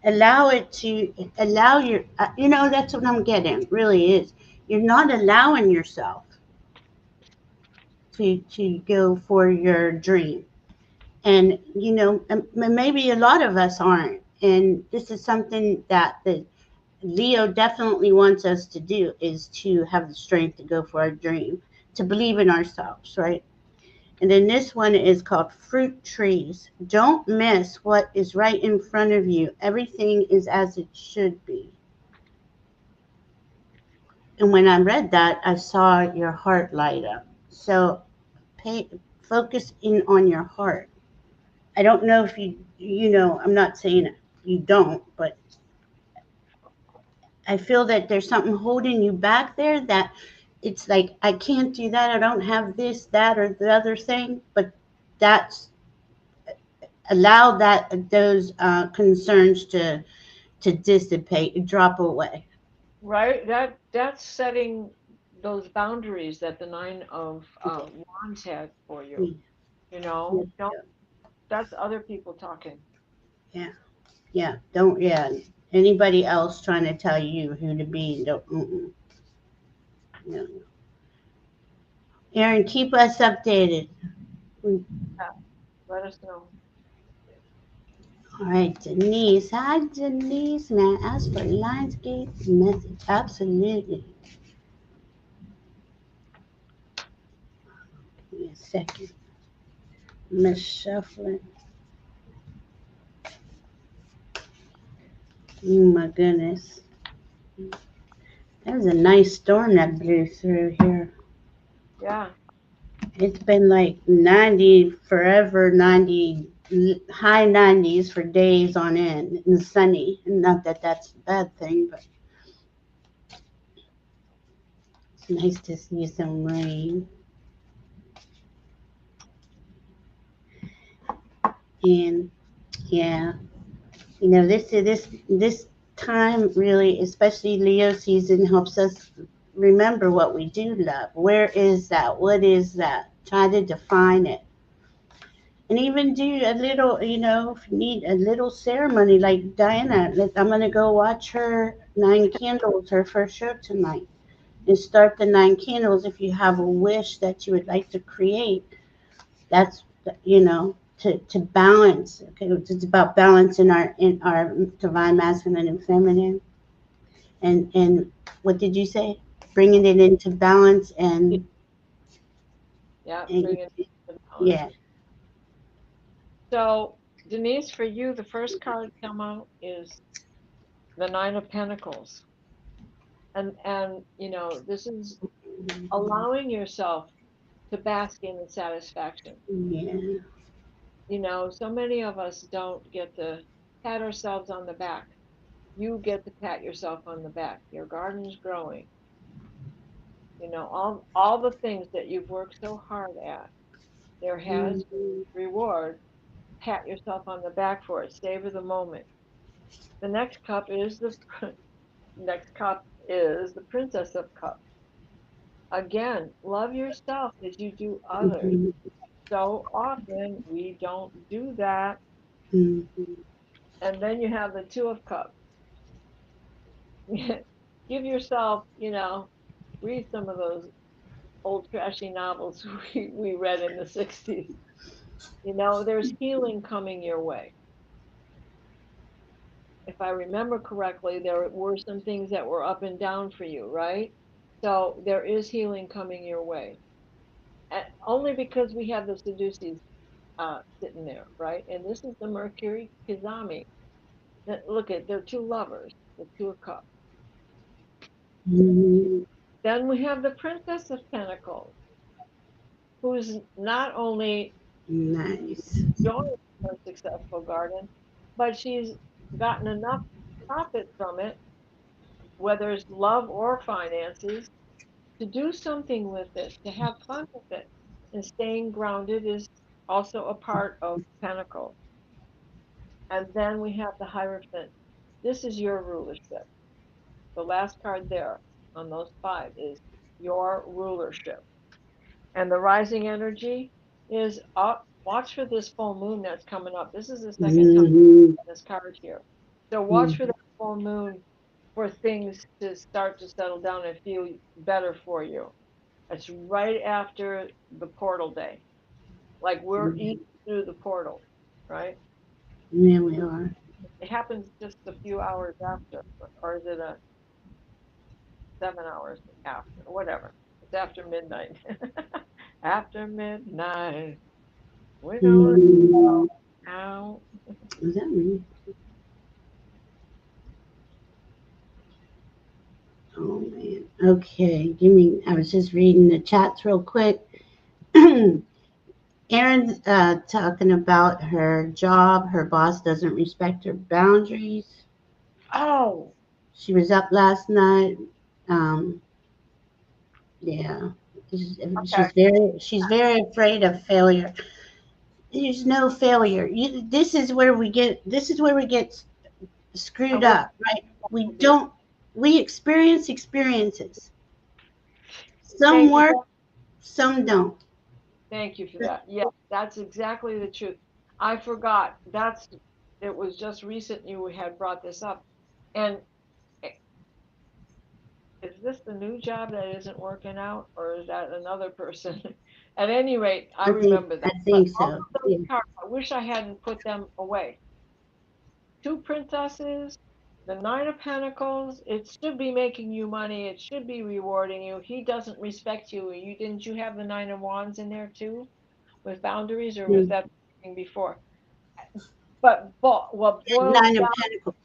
Allow it to allow that's what I'm getting. Really is. You're not allowing yourself to go for your dream. And maybe a lot of us aren't. And this is something that the Leo definitely wants us to do, is to have the strength to go for our dream, to believe in ourselves, right? And then this one is called Fruit Trees. Don't miss what is right in front of you. Everything is as it should be. And when I read that, I saw your heart light up. So pay focus in on your heart. I don't know if I'm not saying you don't, but I feel that there's something holding you back there, that it's like, I can't do that. I don't have this, that, or the other thing. But that's allow those concerns to dissipate, drop away. Right? That's setting those boundaries that the nine of Yeah, wands had for you. yeah, You know, don't. That's other people talking. yeah, yeah. Don't, yeah. Anybody else trying to tell you who to be? Don't. No. Aaron, keep us updated. All Yeah, let us know. right, Denise. Hi, Denise. Man, ask for Lionsgate message. Absolutely. Give me a second. Miss Shuffling. Oh my goodness. That was a nice storm that blew through here. Yeah. It's been like 90 forever, 90, high 90s for days on end, and sunny. Not that that's a bad thing, but it's nice to see some rain. And yeah, this time really, especially Leo season, helps us remember what we do love. Where is that? What is that? Try to define it. And even do a little, if you need a little ceremony, like Diana, I'm going to go watch her Nine Candles, her first show tonight, and start the Nine Candles. If you have a wish that you would like to create, that's, to balance. Okay, it's about balance in our divine masculine and feminine. And what did you say? Bringing it into balance Yeah, and bring it to balance. yeah. So, Denise, for you, the first card come out is the Nine of Pentacles. And this is allowing yourself to bask in the satisfaction. Yeah. So many of us don't get to pat ourselves on the back. You get to pat yourself on the back. Your garden's growing. All the things that you've worked so hard at. There has been Mhm. reward. Pat yourself on the back for it. Savor the moment. The next cup is the next cup is the Princess of Cups. Again, love yourself as you do others. Mhm. So often we don't do that. Mhm. And then you have the Two of Cups. Give yourself, read some of those old trashy novels we read in the 60s. There's healing coming your way. If I remember correctly, there were some things that were up and down for you, right? So there is healing coming your way. Only because we have the Sadducees sitting there, right? And this is the Mercury Cazimi. Look at, they're two lovers, the Two of Cups. Mhm. Then we have the Princess of Pentacles, who's not only Nice. enjoying her successful garden, but she's gotten enough profit from it, whether it's love or finances, to do something with it, to have fun with it. And staying grounded is also a part of Pentacles. And then we have the Hierophant. This is your rulership. The last card there on those five is your rulership. And the rising energy is up. Watch for this full moon that's coming up. This is the second time Mm-hmm. this card here. So watch for that full moon for things to start to settle down and feel better for you. It's right after the portal day. Like we're eating through the portal, right? Yeah, we are. It happens just a few hours after, or is it a 7 hours after? Whatever. It's after midnight. After midnight, we're going Mm-hmm. out. Is that me? Oh man. Okay, give me. I was just reading the chats real quick. Erin's talking about her job. Her boss doesn't respect her boundaries. Oh, She was up last night. Um, yeah, okay. she's very afraid of failure. There's no failure. This is where we get I screwed wish up, right? We I did. don't we experience experiences. Some Thank you. work, some don't. Thank you for that. Yeah, that's exactly the truth. I forgot. It was just recent you had brought this up. And is this the new job that isn't working out, or is that another person? At any rate, I remember I that. But think all so. of those Yeah. cards, I wish I hadn't put them away. Two princesses, the Nine of Pentacles. It should be making you money. It should be rewarding you. He doesn't respect you. You have the Nine of Wands in there too with boundaries, or was Mm. that before? But what boils Nine of down Pentacles,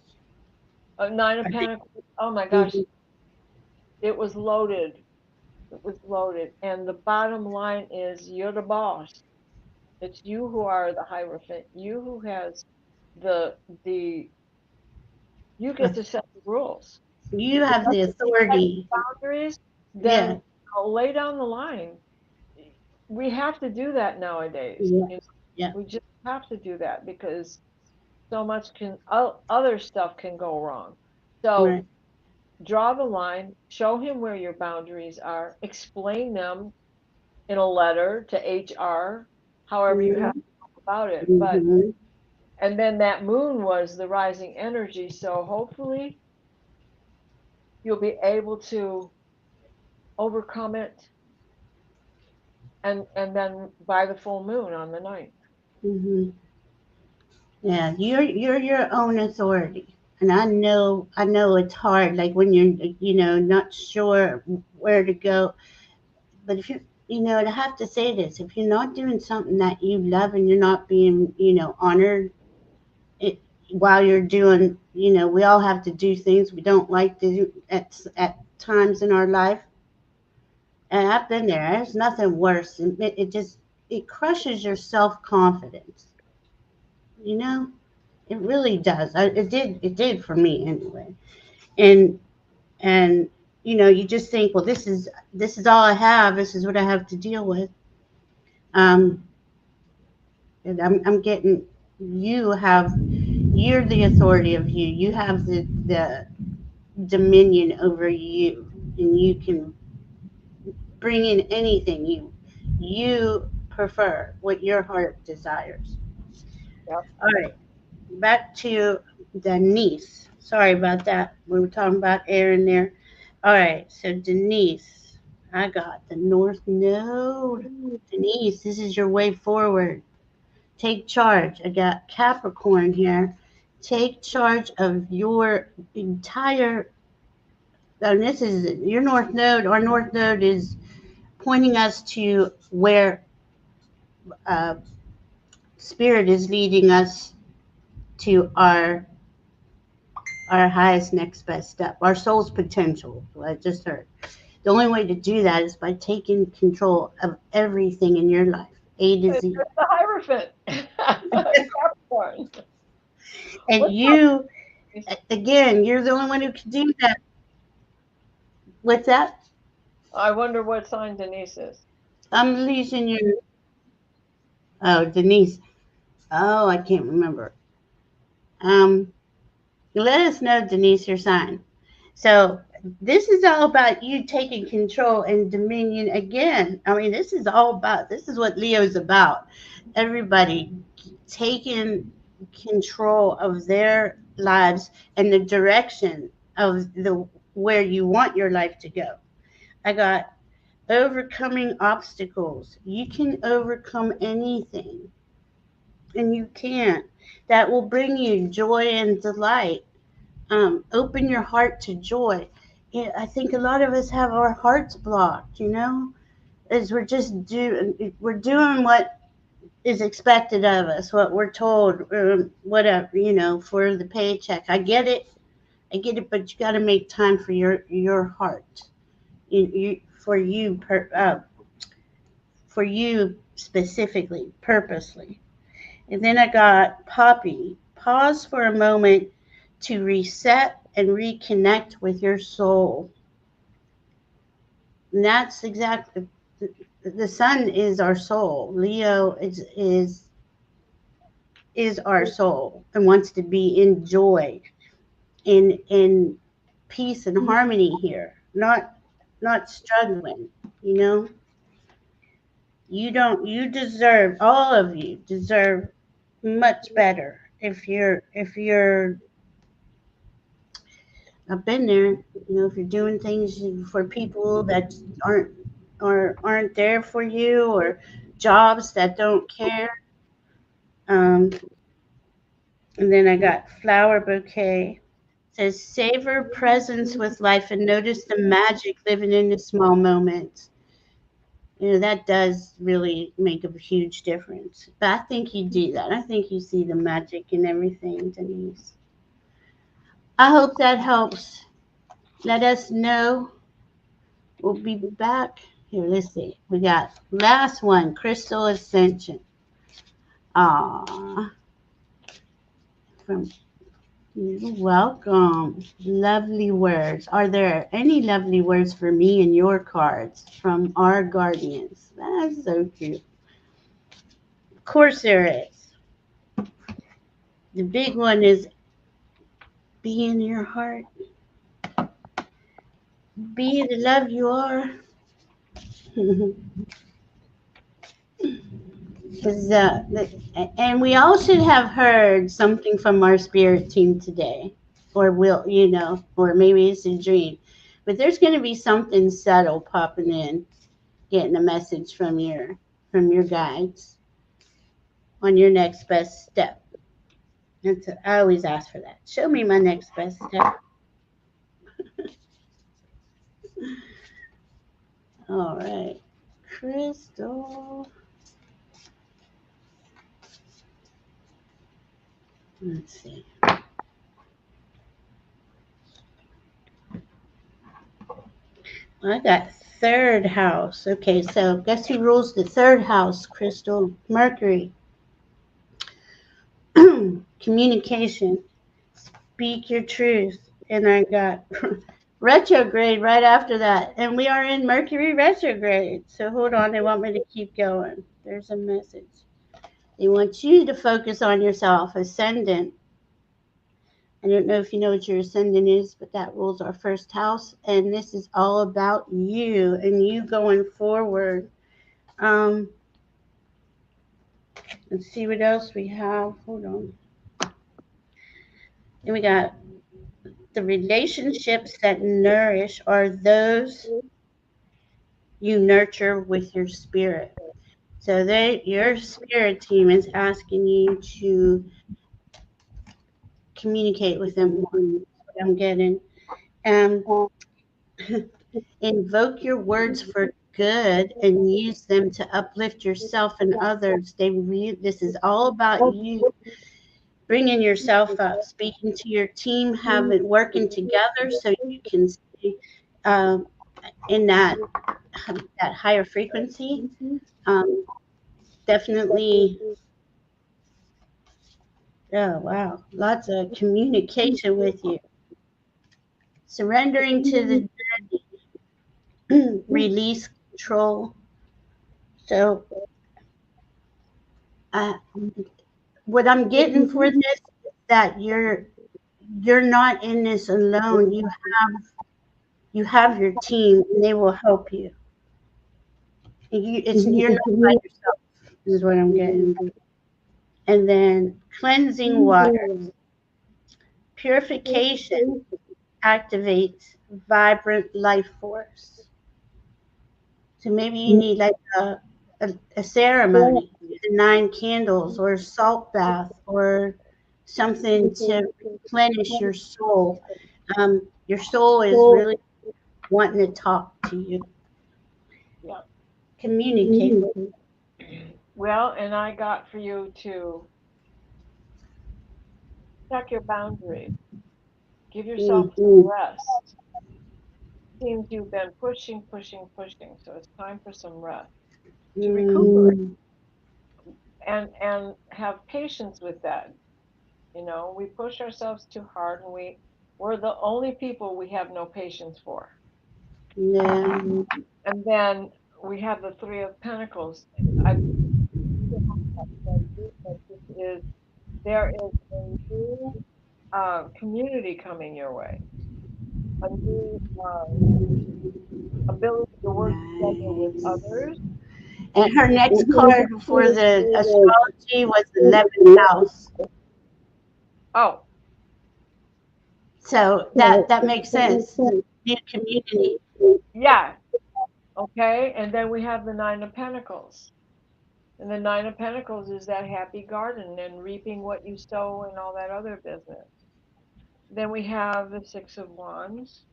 Nine of I think. Pentacles. Oh my gosh, Hmm. it was loaded. It was loaded. And the bottom line is you're the boss. It's you who are the Hierophant. You who has the you get to set the rules. You If have the you set authority. boundaries, Yeah, then I'll lay down the line. We have to do that nowadays. yeah, You know, yeah. we just have to do that because so much other stuff can go wrong. So Right. draw the line, show him where your boundaries are, explain them in a letter to HR, however you have Hmm. to go about it. But Hmm. and then that moon was the rising energy, so hopefully you'll be able to overcome it and then by the full moon on the ninth. Hmm. Yeah, you're your own authority. And I know it's hard, like when you're, not sure where to go. But if I have to say this, if you're not doing something that you love and you're not being, honored it, while you're doing, we all have to do things we don't like to do at times in our life. And I've been there. There's nothing worse. It crushes your self confidence. You know, it really does. It did for me anyway. And and you just think, well, this is all I have. This is what I have to deal with. Um, and I'm getting. You're the authority of you. You have the dominion over you, and you can bring in anything you prefer, what your heart desires. Yep. All right, back to Denise. Sorry about that. We were talking about Aaron there. All right, so Denise, I got the North Node. Denise, this is your way forward. Take charge. I got Capricorn here. Take charge of your entire. And this is your North Node. Our North Node is pointing us to where uh, Spirit is leading us to our highest next best step, our soul's potential. What I just heard. The only way to do that is by taking control of everything in your life, A to It's Z. the Hierophant. Capricorn. And What's up? you, again, you're the only one who can do that. What's that? I wonder what sign Denise is. I'm losing your. Oh, Denise. Oh, I can't remember. Um, Let us know, Denise, your sign. So this is all about you taking control and dominion again. I mean, this is what Leo's about. Everybody taking control of their lives and the direction of the where you want your life to go. I got overcoming obstacles. You can overcome anything, and you can. That will bring you joy and delight. Open your heart to joy. Yeah, I think a lot of us have our hearts blocked, as we're doing what is expected of us, what we're told, whatever, for the paycheck. I get it, but you got to make time for your heart, for you specifically, purposely. And then I got Poppy. Pause for a moment to reset and reconnect with your soul. And that's exactly the sun is our soul. Leo is our soul and wants to be in joy, in peace and harmony here, not struggling. You know, you deserve, all of you deserve much better. If you're I've been there, if you're doing things for people that aren't aren't there for you, or jobs that don't care. Um, and then I got flower bouquet. It says savor presence with life and notice the magic living in the small moments. That does really make a huge difference. But I think you do that. I think you see the magic in everything, Denise. I hope that helps. Let us know. We'll be back. Here, let's see. We got last one, Crystal Ascension. Ah, from you're welcome. Lovely words. Are there any lovely words for me in your cards from our guardians? That's so cute. Of course there is. The big one is be in your heart. Be the love you are. 'Cause, and we all should have heard something from our spirit team today, or or maybe it's a dream. But there's going to be something subtle popping in, getting a message from your guides on your next best step. I always ask for that. Show me my next best step. All right, Crystal. Let's see. I got third house. Okay, so guess who rules the third house, Crystal? Mercury. Communication. Speak your truth. And I got retrograde right after that. And we are in Mercury retrograde. So hold on, they want me to keep going. There's a message. They want you to focus on yourself. Ascendant. I don't know if you know what your ascendant is, but that rules our first house. And this is all about you and you going forward. Let's see what else we have. Hold on. And we got the relationships that nourish are those you nurture with your spirit. So your spirit team is asking you to communicate with them more. That's what I'm getting. Um, invoke your words for good and use them to uplift yourself and others. This is all about you bringing yourself up, speaking to your team, have it working together so you can stay um, in that higher frequency. Um, Definitely. Oh, wow. Lots of communication with you. Surrendering to the journey. release control. So, uh, what I'm getting for this is that you're not in this alone. You have your team, and they will help you. You're not by yourself. This is what I'm getting. And then cleansing water, purification activates vibrant life force. So maybe you need like a ceremony, the 9 candles, or a salt bath, or something to replenish your soul. Your soul is really wanting to talk to you, Yeah. communicate with Well, and I got for you to check your boundaries. Give yourself you. some rest. Seems you've been pushing, pushing, pushing. So it's time for some rest to recuperate and have patience with that. You know, we push ourselves too hard and we're the only people we have no patience for. Yeah. And then we have the Three of Pentacles. I this is there is a new community coming your way, a new ability to work together with Nice. others. And her next card for the astrology was the 11th house. Oh, So that makes sense. New community. yeah, okay. And then we have the Nine of Pentacles. And the Nine of Pentacles is that happy garden and reaping what you sow and all that other business. Then we have the Six of Wands,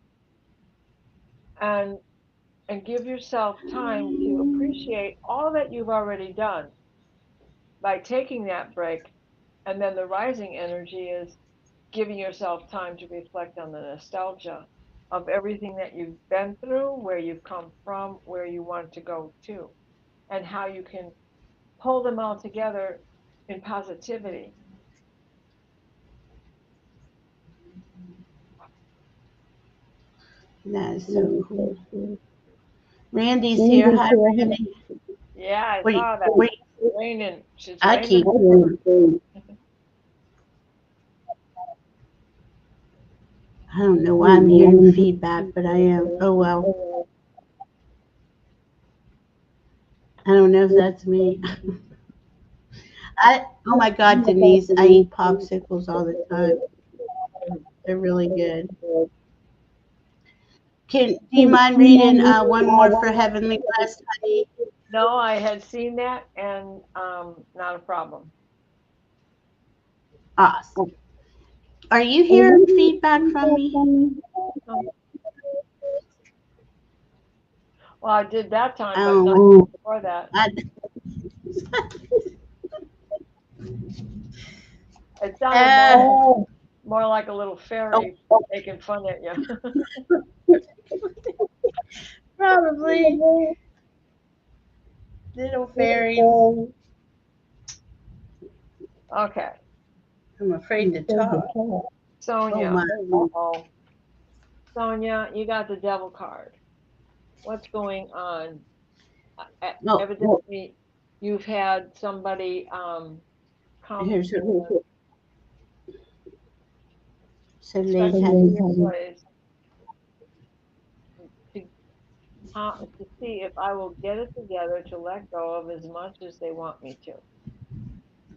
and give yourself time to appreciate all that you've already done by taking that break. And then the rising energy is giving yourself time to reflect on the nostalgia of everything that you've been through, where you've come from, where you want to go to, and how you can pull them all together in positivity. That is so cool. Randy's here. Hi, Randy. Yeah, I Wait, saw that. wait. Raining. She's I raining. keep hearing. I don't know why I'm hearing feedback, but I am. Oh well. I don't know if that's me. Oh my God, Denise, I eat popsicles all the time. They're really good. Do you mind reading one more for Heavenly Blessed, honey? No, I had seen that and not a problem. Awesome. Are you hearing feedback from me? Um, Well, I did that time, but not Oh, before that. I, It sounded uh, more like a little oh, fairy making fun at you. probably little fairies. Okay, I'm afraid to talk. Oh Sonia. my. Oh, Sonia, you got the devil card. What's going on? Oh, Evidently, you've had somebody come here's her. So late especially having. in your place, to to see if I will get it together to let go of as much as they want me to.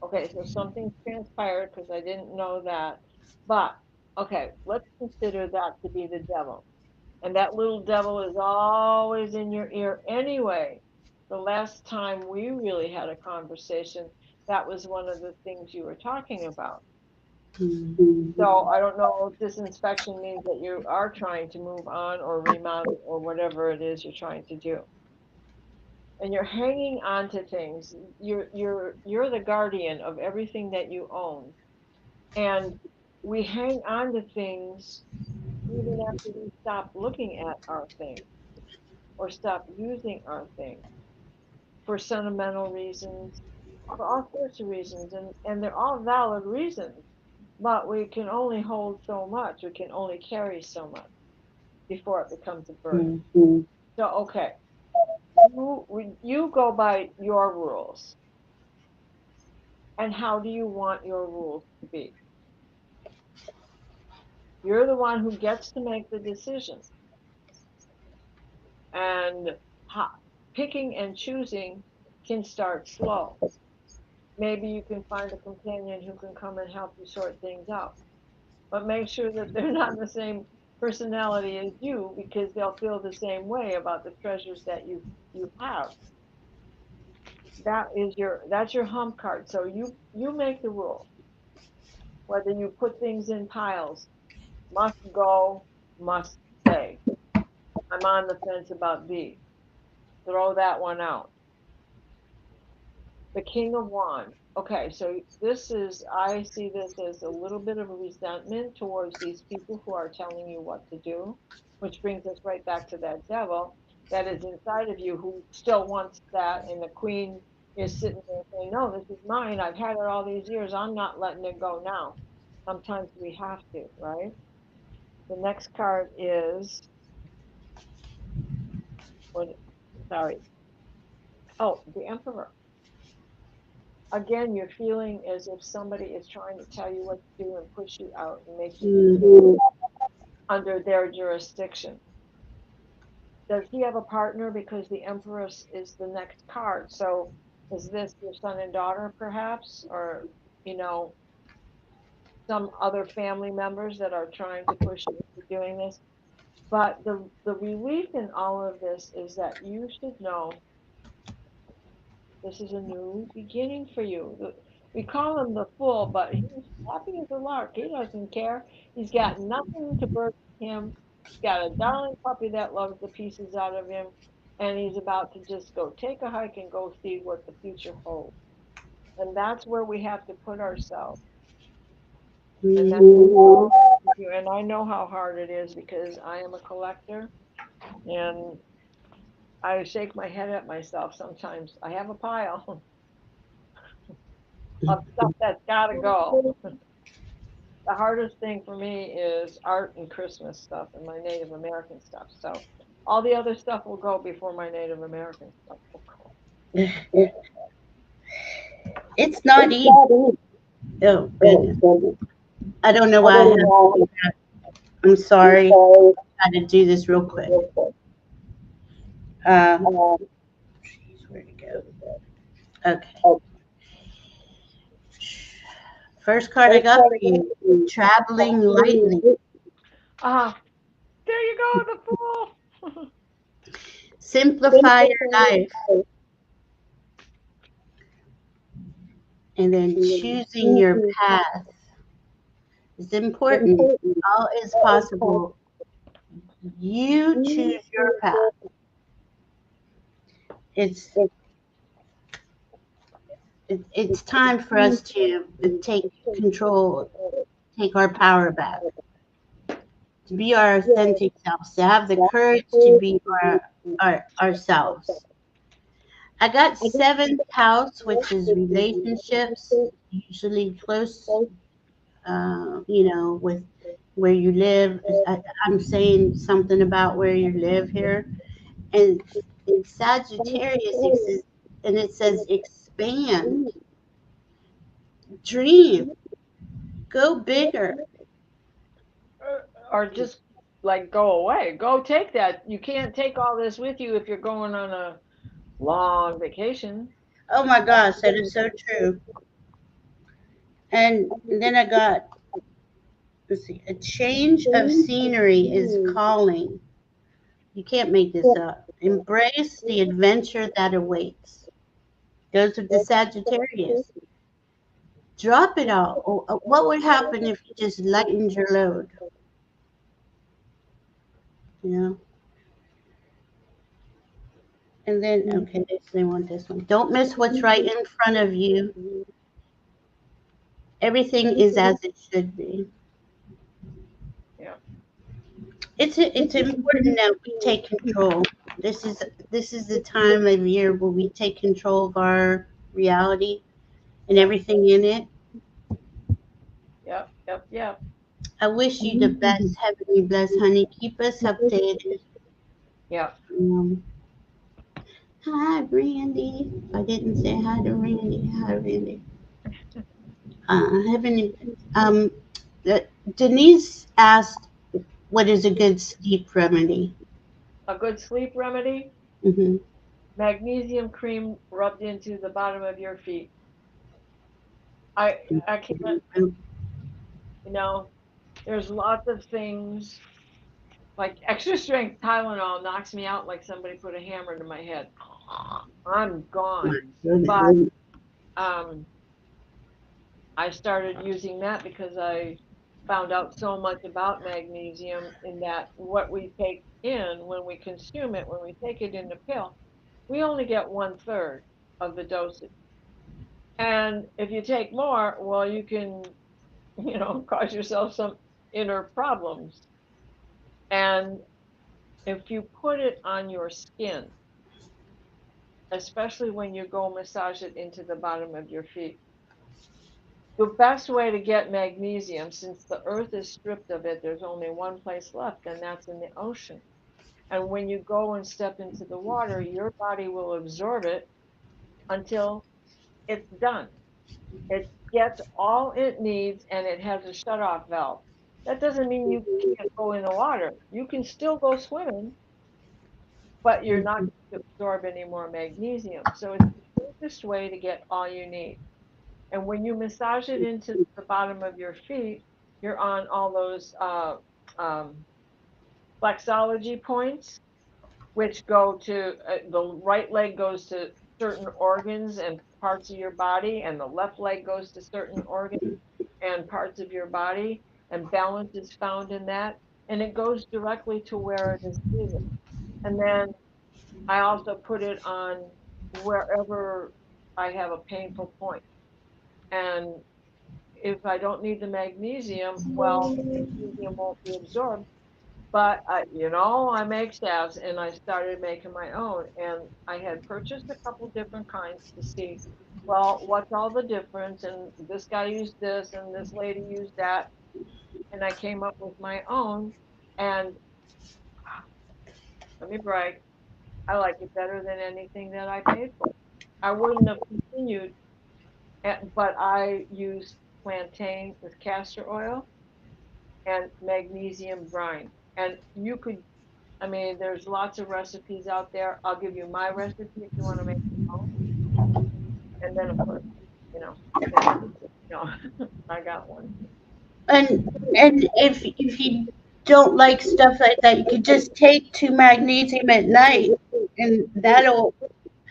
Okay, so something's transpired because I didn't know that. But okay, let's consider that to be the devil. And that little devil is always in your ear anyway. The last time we really had a conversation, that was one of the things you were talking about. So I don't know if this inspection means that you are trying to move on or remodel or whatever it is you're trying to do. And you're hanging on to things. You're the guardian of everything that you own. And we hang on to things even after we stop looking at our things or stop using our things for sentimental reasons, for all sorts of reasons. And they're all valid reasons, but we can only hold so much, we can only carry so much before it becomes a burden. So, okay, you go by your rules. And how do you want your rules to be? You're the one who gets to make the decision. And picking and choosing can start slow. Maybe you can find a companion who can come and help you sort things out. But make sure that they're not the same personality as you, because they'll feel the same way about the treasures that you have. That's your hump card. So you make the rule. Whether you put things in piles, must go, must stay. I'm on the fence about B. Throw that one out. The King of Wands. Okay, so I see this as a little bit of a resentment towards these people who are telling you what to do, which brings us right back to that devil that is inside of you who still wants that, and the Queen is sitting there saying, no, this is mine. I've had it all these years. I'm not letting it go now. Sometimes we have to, right? The next card is, what, sorry. Oh, the Emperor. Again, you're feeling as if somebody is trying to tell you what to do and push you out and make you Mhm. under their jurisdiction. Does he have a partner? Because the Empress is the next card. So is this your son and daughter, perhaps? Or, you know, some other family members that are trying to push you into doing this? But the relief in all of this is that you should know this is a new beginning for you. We call him the fool, but he's happy as a lark. He doesn't care. He's got nothing to burden him. He's got a darling puppy that loves the pieces out of him, and he's about to just go take a hike and go see what the future holds. And that's where we have to put ourselves. And that's Mhm. and I know how hard it is because I am a collector, and I shake my head at myself sometimes. I have a pile of stuff that's got to go. The hardest thing for me is art and Christmas stuff and my Native American stuff. So all the other stuff will go before my Native American stuff will It's not easy. Oh goodness. I don't know why I have to do that. I'm sorry. I had to do this real quick. Jeez, where'd it go? Okay. First card I got for you. Traveling lightly. go. There you go, the fool. Simplify your life. And then choosing your path is important. All is possible. You choose your path. It's it's time for us to take control, take our power back, to be our authentic selves, to have the courage to be ourselves. I got seventh house, which is relationships, usually close, with where you live. I'm saying something about where you live here. And in Sagittarius, and it says expand, dream, go bigger. Or just like go away. Go take that. You can't take all this with you if you're going on a long vacation. Oh my gosh, that is so true. And then I got, let's see, a change of scenery is calling. You can't make this up. Embrace the adventure that awaits. Goes with the Sagittarius. Drop it all. What would happen if you just lightened your load? You know? And then, okay, they want this one. Don't miss what's right in front of you. Everything is as it should be. Yeah. It's important that we take control. This is the time of year where we take control of our reality and everything in it. Yep. Yep. Yep. I wish you the best, heavenly blessed honey. Keep us updated. Yeah. Um, Hi, Randy. I didn't say hi to Randy. Hi, Randy. Heavenly, um, uh, Denise asked, "What is a good sleep remedy?" A good sleep remedy, Hmm. magnesium cream rubbed into the bottom of your feet. I can't, you know, there's lots of things like extra strength Tylenol knocks me out like somebody put a hammer to my head. I'm gone. My goodness. But um, I started using that because I found out so much about magnesium in that what we take in when we consume it, when we take it in the pill, we only get 1/3 of the dosage. And if you take more, well, you can, cause yourself some inner problems. And if you put it on your skin, especially when you go massage it into the bottom of your feet, the best way to get magnesium, since the earth is stripped of it, there's only one place left, and that's in the ocean. And when you go and step into the water, your body will absorb it until it's done. It gets all it needs and it has a shut-off valve. That doesn't mean you can't go in the water. You can still go swimming, but you're not going to absorb any more magnesium. So it's the safest way to get all you need. And when you massage it into the bottom of your feet, you're on all those um, flexology points, which go to the right leg goes to certain organs and parts of your body, and the left leg goes to certain organs and parts of your body, and balance is found in that, and it goes directly to where it is needed. And then I also put it on wherever I have a painful point. And if I don't need the magnesium, well, the magnesium won't be absorbed. But I make salves, and I started making my own. And I had purchased a couple different kinds to see, well, what's all the difference? And this guy used this, and this lady used that, and I came up with my own. And let me brag, I like it better than anything that I paid for. I wouldn't have continued, but I used plantain with castor oil and magnesium brine. And you could, I mean, there's lots of recipes out there. I'll give you my recipe if you want to make your own. And then, of course, you know, I got one. And if you don't like stuff like that, you could just take 2 magnesium at night, and that'll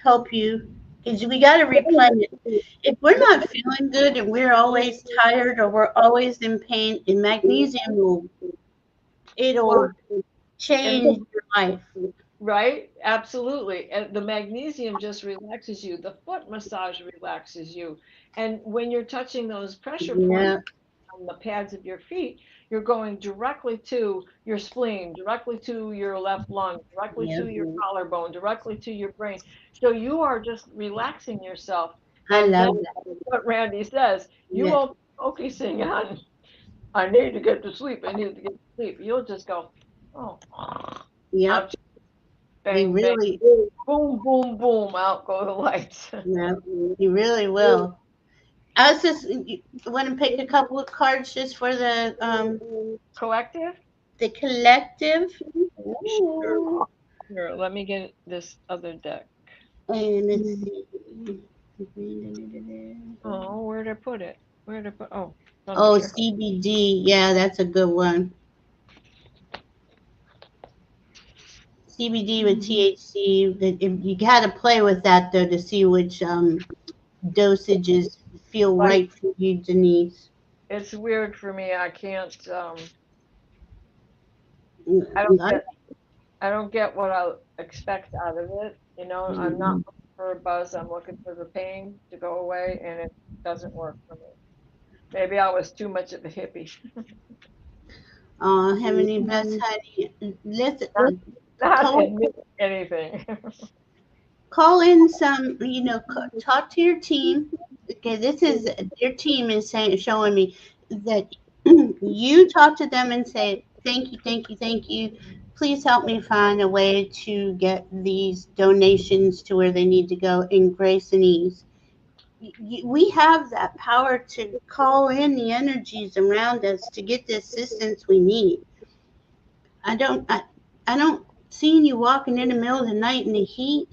help you. Because we got to replenish. If we're not feeling good and we're always tired or we're always in pain, and magnesium Well, it'll and change your life. right, absolutely. And the magnesium just relaxes you. The foot massage relaxes you. And when you're touching those pressure points Yeah, on the pads of your feet, you're going directly to your spleen, directly to your left lung, directly yeah. to your collarbone, directly to your brain. So you are just relaxing yourself. I And then love that. what Randy says, you Yeah, won't be focusing on, I need to get to sleep. I need to get to sleep. You'll just go, oh, I'm yep. just You bang, bang, really, boom, boom, boom, out go the lights. yeah, you really will. I was just want to pick a couple of cards just for Collective? the collective. Sure. Ooh. Here, let me get this other deck. And let's see. Oh, where'd I put it? Where'd I put? Oh, it's under Oh, here. CBD. Yeah, that's a good one. CBD with THC. If you got to play with that though to see which dosages feel Like, right for you, Denise. it's weird for me. I can't. I don't I, get. I don't get what I expect out of it. I'm not looking for a buzz. I'm looking for the pain to go away, and it doesn't work for me. Maybe I was too much of a hippie. Heavenly Best Honey. Let's Not call, admit anything. call in some. Talk to your team. Okay, this is your team is saying showing me that you talk to them and say thank you, thank you, thank you. please help me find a way to get these donations to where they need to go in grace and ease. We have that power to call in the energies around us to get the assistance we need. I don't seeing you walking in the middle of the night in the heat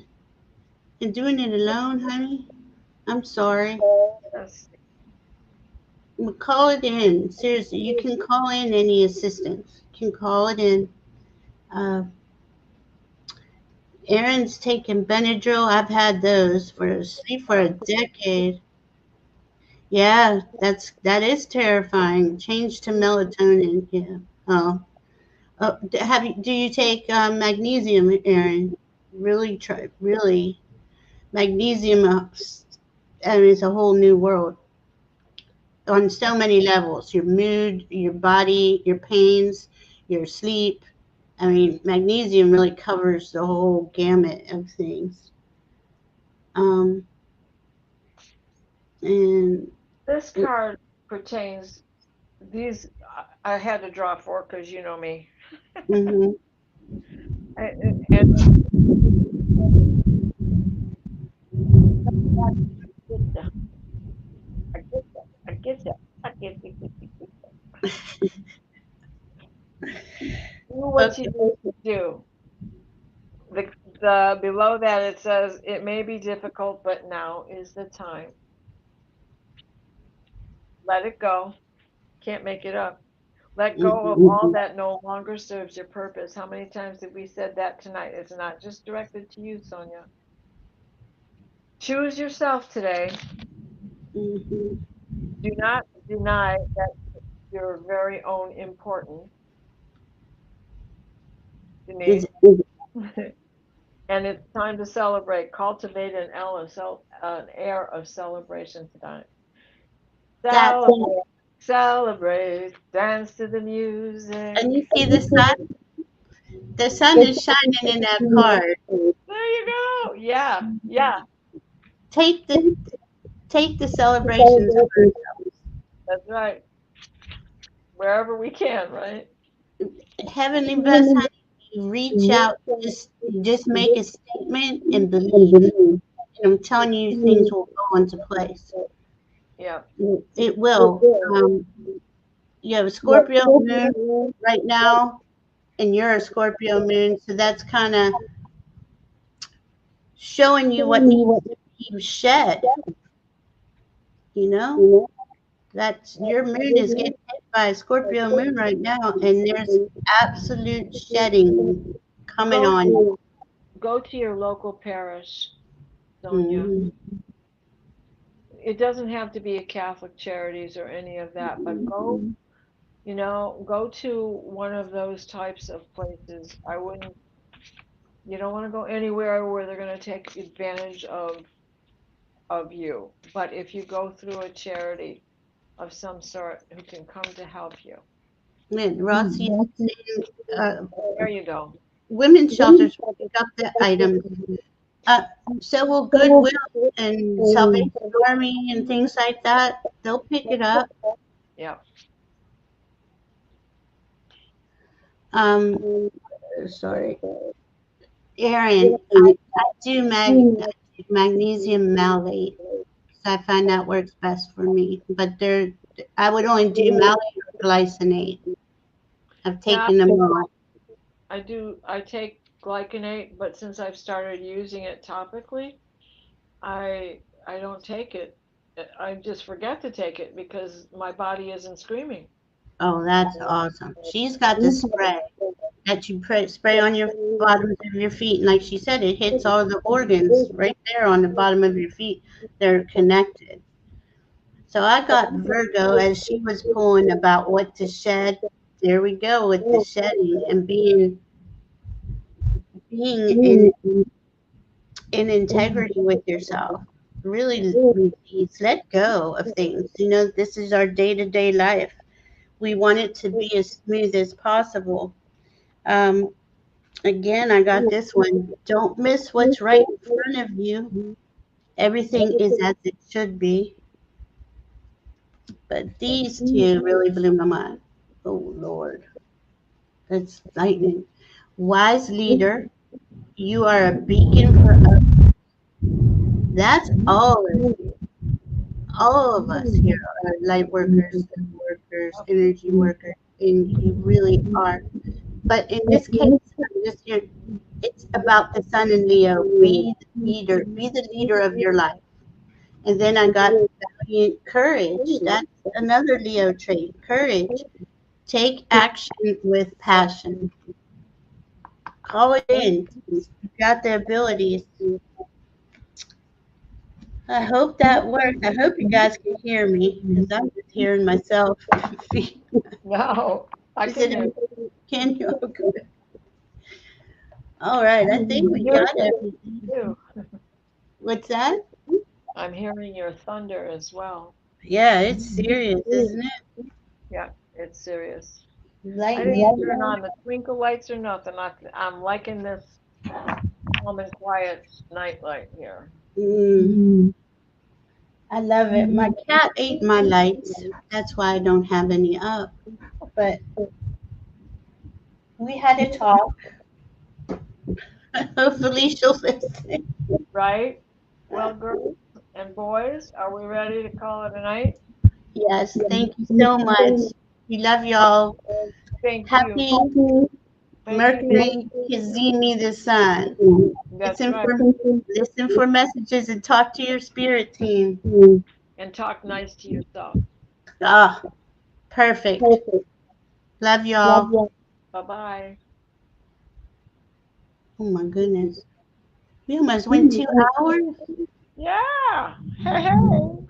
and doing it alone, honey. I'm sorry. Yes. Call it in. Seriously, you can call in any assistance. You can call it in. Uh, Aaron's taken Benadryl. I've had those for a decade. Yeah, that is terrifying. Change to melatonin. Yeah. Oh. Oh. Do you take magnesium, Aaron? Really try. Really, magnesium. I mean, it's a whole new world on so many levels. Your mood, your body, your pains, your sleep. I mean, magnesium really covers the whole gamut of things. Um, and This card pertains, these, I had to draw four because you know me. mhm. And I get that. I get that. I get that. Do what you Okay. need to do. The below that it says it may be difficult, but now is the time. Let it go. Can't make it up. Let go of Mhm. all that no longer serves your purpose. How many times have we said that tonight? It's not just directed to you, Sonia. Choose yourself today. Mhm. Do not deny that your very own important, Is Denise. And it's time to celebrate. Cultivate an air of celebration tonight. that Celebrate, celebrate, dance to the music. and you see the sun? The sun is shining in that card. There you go. Yeah, yeah, Take the celebrations of that's right. Wherever we can, right? Heavenly Best Honey. Reach out, just make a statement and believe. And I'm telling you, things will go into place. Yeah. It will. You have a Scorpio moon right now, and you're a Scorpio moon, so that's kind of showing you what needs to be shed. You know, that's your moon is getting hit by a Scorpio moon right now, and there's absolute shedding coming Go on you. go to your local parish, Sonia. Mhm. It doesn't have to be a Catholic charities or any of that, but go to one of those types of places. I wouldn't, you don't want to go anywhere where they're going to take advantage of you. But if you go through a charity of some sort who can come to help you, And Rossi, uh, there you go. women's shelters will pick up the items. Uh, so will Goodwill and Salvation Army and things like that. They'll pick it up. Yeah. Um, sorry, Aaron. I do magnesium malate. So I find that works best for me. But I would only do malate or glycinate. I've Yeah, taken them all. I take glycinate, but since I've started using it topically, I don't take it. I just forget to take it because my body isn't screaming. Oh, that's awesome. She's got the spray that you spray on your bottoms of your feet. And like she said, it hits all the organs right there on the bottom of your feet. They're connected. So I got Virgo as she was pulling about what to shed. There we go with the shedding and being in integrity with yourself. Really release, let go of things. You know, this is our day to day life. We want it to be as smooth as possible. Um, Again, I got this one. Don't miss what's right in front of you. Everything is as it should be. But these two really blew my mind. Oh, Lord. That's lightning. wise leader. You are a beacon for others. That's all of you. All of us here are light workers, energy workers, and you really are. But in this case, I'm just here. It's about the sun in Leo. Be the leader of your life. And then I got valiant courage. That's another Leo trait. Courage. Take action with passion. Call it in. You got the abilities. I hope that worked. I hope you guys can hear me because I'm just hearing myself. No, I Is can hear it? Can you? Okay. All right. I think we you got everything. too. What's that? I'm hearing your thunder as well. Yeah, it's serious, isn't it? Yeah, it's serious. I Lightning. didn't turn on the twinkle lights or nothing. I'm liking this calm and quiet night light here. Mm, I love it. My cat ate my lights. That's why I don't have any up. But we had a talk. Hopefully she'll listen. Right? Well, girls and boys, are we ready to call it a night? Yes, thank you so much. We love y'all. Thank you. Happy Thank you. Mercury Cazimi the Sun. That's right. Listen for messages and talk to your spirit team. And talk nice to yourself. Ah, perfect. Love y'all. Bye bye. Oh my goodness. We almost went 2 hours. Yeah. Hey, hey.